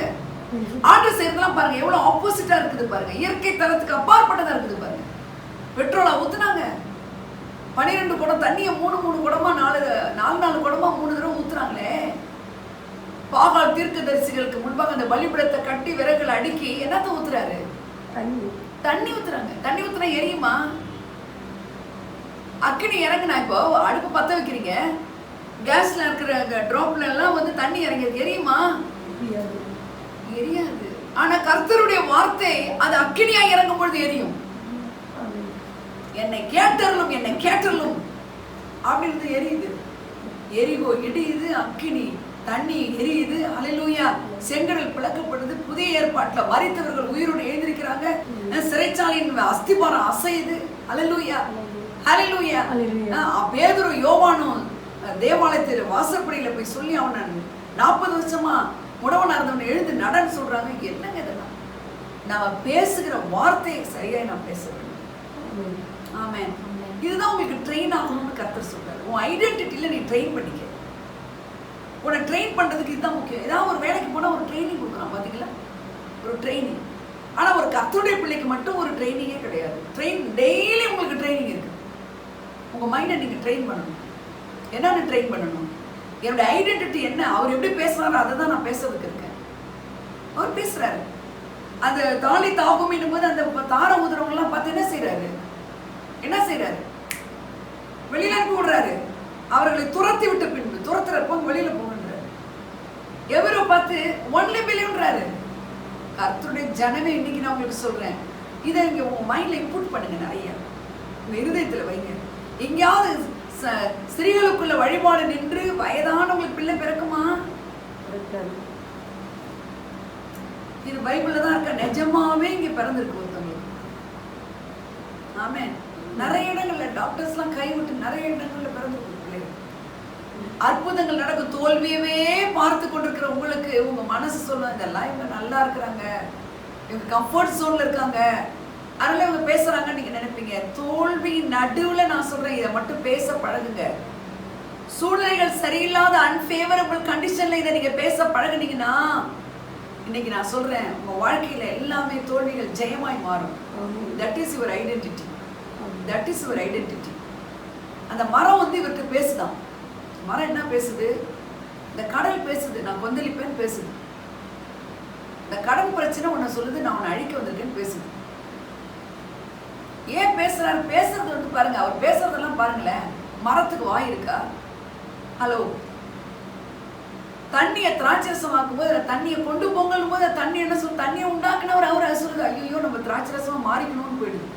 ஆர்டர் செய்யறதுலாம் பாருங்க, எவ்வளவு ஆப்போசிட்டா இருக்குது பாருங்க. இயற்கை தரத்துக்கு அப்பாற்பட்டதா இருக்குது பாருங்க. பெட்ரோலா ஊத்துனாங்க, 12 குடம் தண்ணியை 3 குடமா 4 குடமா 3 தடவை ஊத்துறாங்களே. பாகால் தீர்க்கதரிசிகளுக்கு முன்பாக அந்த பலிபீடத்தை கட்டி விறகுல அடுக்கி என்னத்த ஊத்துறாரு? தண்ணி ஊத்துறாங்க. தண்ணி ஊத்துனா எரியுமா? அக்கினி இறங்குனா, இப்போ அடுப்பு பத்த வைக்கிறீங்க, கேஸ்ல இருக்கிற ட்ராப்ல எல்லாம் வந்து தண்ணி இறங்கியது, எரியுமா? எரியாது. ஆனா கர்த்தருடைய வார்த்தை அது அக்கினியா இறங்கும் பொழுது எரியும். என்னை கேட்டறலும், என்னை கேட்டறலும் அப்படின்னு எரியுது. எரிகோ இடியுது, அக்கினி தண்ணி எரியுது. ஹல்லேலூயா. செங்கடல் பிளக்கப்படுது. புதிய ஏற்பாட்டுல மரித்தவர்கள் உயிரோடு எழுந்திருக்கிறாங்க. சிறைச்சாலையின் அஸ்திபாரம் அசையுது. ஹல்லேலூயா, ஹல்லேலூயா. பேதுரு யோவானும் தேவாலயத்தில் வாசற்படியில போய் சொல்லி, அவனை 40 வருஷமா முடவனா இருந்தவனை எழுந்து நடன்னு சொல்றாங்க. என்னங்க இதெல்லாம்? நாம பேசுகிற வார்த்தையை சரியா நான் பேச வேண்டும். ஆமென். இதுதான் உங்களுக்கு ட்ரெயின் ஆகணும்னு கர்த்தர் சொல்றாரு. உன் ஐடென்டிட்டியில நீ ட்ரெயின் பண்ணிக்க. உன்னை ட்ரெயின் பண்றதுக்கு இதுதான் முக்கியம். ஏதாவது ஒரு வேலைக்கு போனா ஒரு ட்ரைனிங் கொடுக்குறான், பாத்தீங்களா? ஒரு ட்ரைனிங். ஆனா ஒரு கர்த்தருடைய பிள்ளைக்கு மட்டும் ஒரு ட்ரைனிங்கே கிடையாது. டெய்லி உங்களுக்கு ட்ரைனிங் இருக்கு. உங்க மைண்டை நீங்க ட்ரெயின் பண்ணணும். என்னன்னு ட்ரெயின் பண்ணணும்? என்னோட ஐடென்டிட்டி என்ன, அவர் எப்படி பேசுறாரோ அதை தான் நான் பேசுறதுக்கு இருக்கேன். அவர் பேசுறாரு. அந்த தாலி தாகும் போது அந்த தார ஊதுறவங்க எல்லாம் பார்த்து என்ன செய்யறாரு? என்ன செய்யறாரு? வெளியில அனுப்பி விடுறாரு. அவர்களை துரத்தி விட்ட பின்பு துரத்துறப்போ வெளியில போகின்றாரு. எவரோ பார்த்து ஒன்லி பிலீவ்ன்றாரு. கர்த்தருடைய ஜனமே, இன்னைக்கு நான் உங்களுக்கு சொல்றேன், இதை இங்க உங்க மைண்ட்ல இன்புட் பண்ணுங்க. நிறைய உங்க இருதயத்துல வைங்க. எங்கேயாவது ஸ்திரீகளுக்குள்ள வழிபாடு நின்று வயதானவங்களுக்கு பிள்ளை பிறக்குமா? இது பைபிள்ல தான் இருக்க. நிஜமாவே இங்க பிறந்திருக்கு ஒருத்தவங்களுக்கு. ஆமென். நிறைய இடங்கள்ல டாக்டர்ஸ் எல்லாம் கைவிட்டு நிறைய இடங்கள்ல பிறந்திருக்கு பிள்ளைகள். அற்புதங்கள் நடக்கும். தோல்வியவே பார்த்து கொண்டிருக்கிற உங்களுக்கு உங்க மனசு சொல்லும், இதெல்லாம் இவங்க நல்லா இருக்கிறாங்க, இவங்க கம்ஃபர்ட் ஜோன்ல இருக்காங்க, அதனால இவங்க பேசுறாங்கன்னு நீங்க நினைப்பீங்க. தோல்வி நடுவுல நான் சொல்றேன், இதை மட்டும் பேச பழகுங்க. சூழ்நிலைகள் சரியில்லாத அன்ஃபேவரபிள் கண்டிஷன்ல இதை நீங்க பேச பழகுனீங்கன்னா, இன்னைக்கு நான் சொல்றேன், உங்க வாழ்க்கையில எல்லாமே தோல்விகள் ஜெயமாய் மாறும். That is your identity. That is your identity. அந்த மரம் வந்து இவர்கிட்ட பேசுதான். மரம் என்ன பேசுது? இந்த கடல் பேசுது, நான் கொந்தளிப்பேன்னு பேசுது. இந்த கடன் பிரச்சனை உன்னை சொல்லுது, நான் உன்னை அழிக்க வந்திருக்கேன்னு பேசுது. ஏன் பேசுறாரு? பேசுறது வந்து பாருங்க, அவர் பேசுறதெல்லாம் பாருங்களேன். மரத்துக்கு வாய் இருக்கா? ஹலோ. தண்ணியை திராட்சரசமாக்கும் போது தண்ணியை கொண்டு பொங்கலும் போது தண்ணி என்ன சொல்லுது? தண்ணியை உண்டாக்குனவர் அவர் சொல்லுது, ஐயோ நம்ம திராட்சரசமா மாறிக்கணும்னு போயிடுது.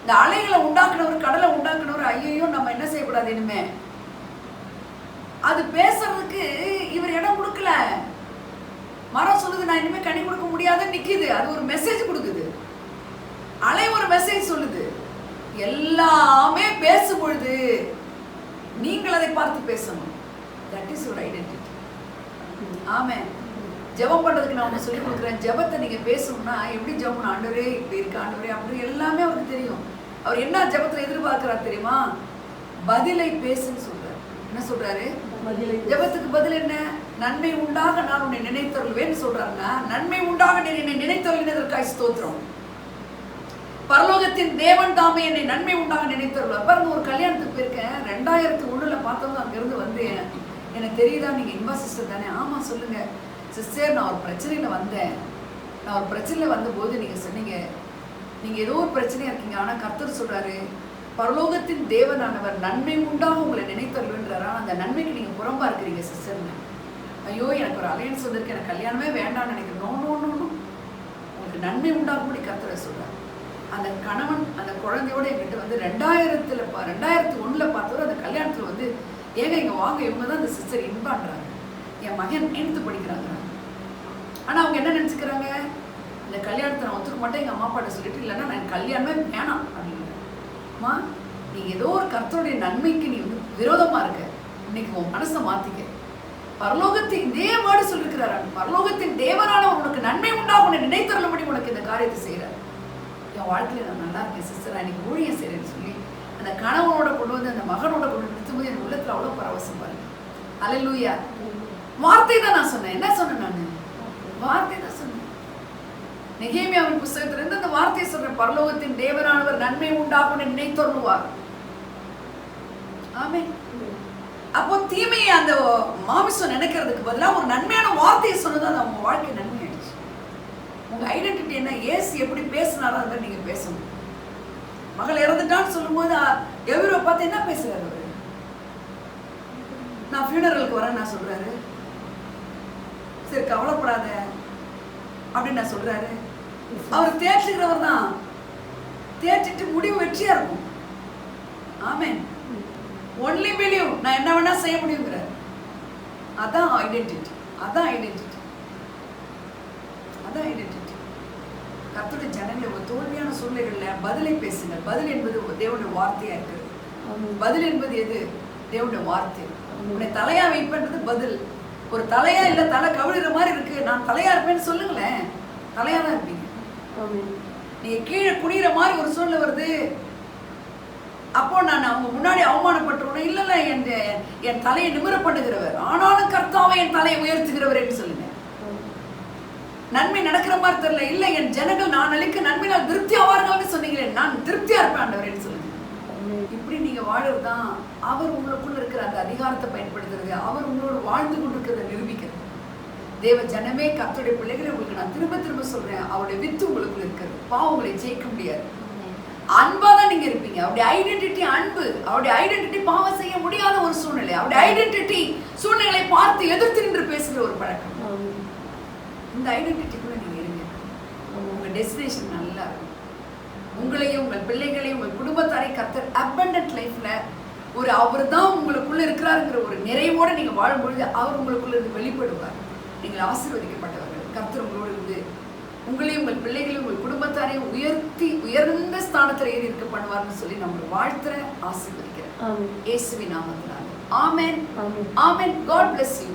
இந்த அலைகளை உண்டாக்குனவர், கடலை உண்டாக்குனவர், ஐயோ நம்ம என்ன செய்யக்கூடாது இனிமே. அது பேசுறதுக்கு இவர் இடம் கொடுக்கல. மரம் சொல்லுது, நான் இனிமே கனி கொடுக்க முடியாதுன்னு நிக்குது. அது ஒரு மெசேஜ் கொடுக்குது. அலை ஒரு மெசேஜ் சொல்லுது. எல்லாமே பேசும் பொழுது நீங்கள் அதை பார்த்து பேசணும். That is your identity. Amen. ஜெபம் பண்றதுக்கு நான் ஒன்று சொல்லி கொடுக்குறேன். ஜெபத்தை நீங்க பேசணும்னா எப்படி ஜெபம்? ஆண்டவரே இப்படி இருக்க, ஆண்டவரே அப்படி, எல்லாமே அவருக்கு தெரியும். அவர் என்ன ஜெபத்துல எதிர்பார்க்கிறார் தெரியுமா? பதிலை பேசுன்னு சொல்றாரு. என்ன சொல்றாரு? ஜெபத்துக்கு பதில் என்ன? நன்மை உண்டாக நான் உன்னை நினைத்தருள்வேன்னு சொல்றாருன்னா, நன்மை உண்டாக என்னை நினைத்தருளினதற்காக ஸ்தோத்திரம். பரலோகத்தின் தேவன் தாமே என்னை நன்மை உண்டாக நினைத்தருள்வார். பாருங்க, ஒரு கல்யாணத்துக்கு போயிருக்கேன். 2001 பார்த்தவங்க அங்கிருந்து வந்து, எனக்கு தெரியுதா நீங்க இன்பா சிஸ்டர் தானே? ஆமா சொல்லுங்க சிஸ்டர், நான் ஒரு பிரச்சனையில வந்தேன். நான் ஒரு பிரச்சனையில வந்தபோது நீங்க சொன்னீங்க, நீங்க ஏதோ ஒரு பிரச்சனையா இருக்கீங்க, ஆனா கர்த்தர் சொல்றாரு பரலோகத்தின் தேவனானவர் நன்மை உண்டாக உங்களை நினைத்தருள்ன்றாரு. அந்த நன்மைக்கு நீங்க புறம்பா இருக்கிறீங்க சிஸ்டர்னு. ஐயோ, எனக்கு ஒரு அலையன்ஸ் வந்திருக்கு, எனக்கு கல்யாணமே வேண்டாம்னு நினைக்கிறேன். நோ நோ நோ நோ, உங்களுக்கு நன்மை உண்டாகும்படி கர்த்தர் சொல்றாரு. அந்த கணவன் அந்த குழந்தையோட என்கிட்ட வந்து 2001 பார்த்தவர் அந்த கல்யாணத்துல வந்து, ஏங்க இங்க வாங்க, இவங்க தான் இந்த சிஸ்டர் இன்பான்றாங்க. என் மகன் 9th படிக்கிறாங்க. ஆனா அவங்க என்ன நினைச்சுக்கிறாங்க, இந்த கல்யாணத்தை நான் ஒத்துக்க மாட்டேன், எங்க அம்மா அப்பாட்ட சொல்லிட்டு, இல்லைன்னா நான் கல்யாணமே வேணாம் அப்படின்னு. அம்மா, நீ ஏதோ ஒரு கர்த்தருடைய நன்மைக்கு நீ வந்து விரோதமா இருக்க. இன்னைக்கு உன் மனசை மாத்திக்க. பரலோகத்தின் இதே வேர்டு சொல்லிருக்கிறாரு, பரலோகத்தின் தேவனானவர் உனக்கு நன்மை உண்டாகும் நினைத்தருளும்படி உனக்கு இந்த காரியத்தை செய்யறாரு. என் வாழ்க்கையில நான் நல்லா இருக்கேன் சிஸ்டர், நான் இன்னைக்கு ஊழியம் செய்யறேன்னு சொல்லி அந்த கணவனோட கொண்டு வந்து அந்த மகனோட கொண்டு வந்து நிறுத்தும்போது என் உள்ளத்துல அவ்வளவு பரவசம் பாருங்க. அல்லேலூயா. வார்த்தை தான் நான் சொன்னேன். என்ன சொன்னேன் நான்? வார்த்தை தான் சொன்னேன். நெகேமியாவின் புத்தகத்துல இருந்து அந்த வார்த்தையை சொல்றேன், பரலோகத்தின் தேவனானவர் நன்மை உண்டாகும் நினைத்தருளுவார். ஆமென். அப்போ தீமையை அந்த மாமிசம் நினைக்கிறதுக்கு பதிலாக ஒரு நன்மையான வார்த்தையை சொன்னது அது அவங்க வாழ்க்கை நன்மை ஆயிடுச்சு. உங்க ஐடென்டிட்டி என்ன? ஏசு எப்படி பேசினாரோ அதை நீங்க பேசணும். மகள் இறந்துட்டான்னு சொல்லும்போது எவரோ பார்த்து என்ன பேசுறாரு அவரு? நான் ஃபியூனரலுக்கு வரேன் நான் சொல்றாரு. சரி கவலைப்படாத அப்படின்னு நான் சொல்றாரு. அவர் தேற்றுகிறவர் தான். தேற்றிட்டு முடிவு வெற்றியா இருக்கும். ஆமென். ஒன்லி பிலீவ், நான் என்ன வேணா செய்ய முடியுங்கிறார். அதான் ஐடென்டிட்டி. அதான் ஐடென்டிட்டி. அதான் ஐடென்டிட்டி. கர்த்தருடைய ஜனங்களே, ஒரு தோல்வியான சூழ்நிலைகள்ல பதிலை பேசுங்க. பதில் என்பது தேவனுடைய வார்த்தையா இருக்கிறது. பதில் என்பது எது? தேவனுடைய வார்த்தை. உன்னை தலையா வைப்பது பதில். ஒரு தலையா இல்ல தலை கவிழுற மாதிரி இருக்கு, நான் தலையா இருப்பேன்னு சொல்லுங்களேன், தலையா தான் இருப்பீங்க. நீங்க கீழே குனிகிற மாதிரி ஒரு சூழ்நிலை வருது, அப்போ நான் அவங்க முன்னாடி அவமானப்பட்டுருவேன். இல்ல என் தலையை நிமிர பண்ணுகிறவர், ஆனாலும் கர்த்தாவை என் தலையை உயர்த்துகிறவர் என்று சொல்லுங்க. நன்மை நடக்கிற மாதிரி தெரியல, இல்ல என் ஜனங்கள் நான் அளிக்க நன்மையால் திருப்தி ஆவார்கள்னு சொன்னீங்களே, நான் திருப்தியா இருப்பேன் ஆண்டவரேன்னு சொல்லுங்க. இப்படி நீங்க வாழறதுதான் அவர் உங்களுக்குள்ள இருக்கிற அந்த அதிகாரத்தை பயன்படுத்துறது, அவர் உங்களோட வாழ்ந்து கொண்டிருக்கிறத நிரூபிக்கிறது. தேவ ஜனமே, கர்த்தருடைய பிள்ளைகளை, உங்களுக்கு நான் திரும்ப திரும்ப சொல்றேன், அவருடைய வித்து உங்களுக்குள்ள இருக்கிறது. பாவம் உங்களை ஜெயிக்க முடியாது. அன்பா தான் நீங்க இருப்பீங்க. அவருடைய ஐடென்டிட்டி அன்பு. அவருடைய ஐடென்டிட்டி பாவம் செய்ய முடியாத ஒரு சூழ்நிலை. அவருடைய ஐடென்டிட்டி சூழ்நிலை பார்த்து எதிர்த்து நின்று பேசுகிற ஒரு பழக்கம். இந்த ஐடென்டிட்டிக்குள்ள நீங்க இருங்க. உங்க டெஸ்டினேஷன் நல்லா இருக்கும். உங்களையும் உங்கள் பிள்ளைகளையும் உங்கள் குடும்பத்தாரை கர்த்தர் அபண்டன்ட் லைஃப்ல ஒரு அவர் தான் உங்களுக்குள்ள இருக்கிறாருங்கிற ஒரு நிறைவோடு நீங்க வாழும்பொழுது அவர் உங்களுக்குள்ள இருந்து வெளிப்படுவார். நீங்கள் ஆசீர்வதிக்கப்பட்டவர்கள். கர்த்தர் உங்களோடு இருந்து உங்களையும் உங்கள் பிள்ளைகளையும் உங்கள் குடும்பத்தாரையும் உயர்த்தி உயர்ந்த ஸ்தானத்தில் ஏறி இருக்க பண்ணுவார்னு சொல்லி நம்ம வாழ்த்துற ஆசீர்வதிக்கிறேன் இயேசுவின் நாமத்தினால. ஆமென். ஆமென். God bless you.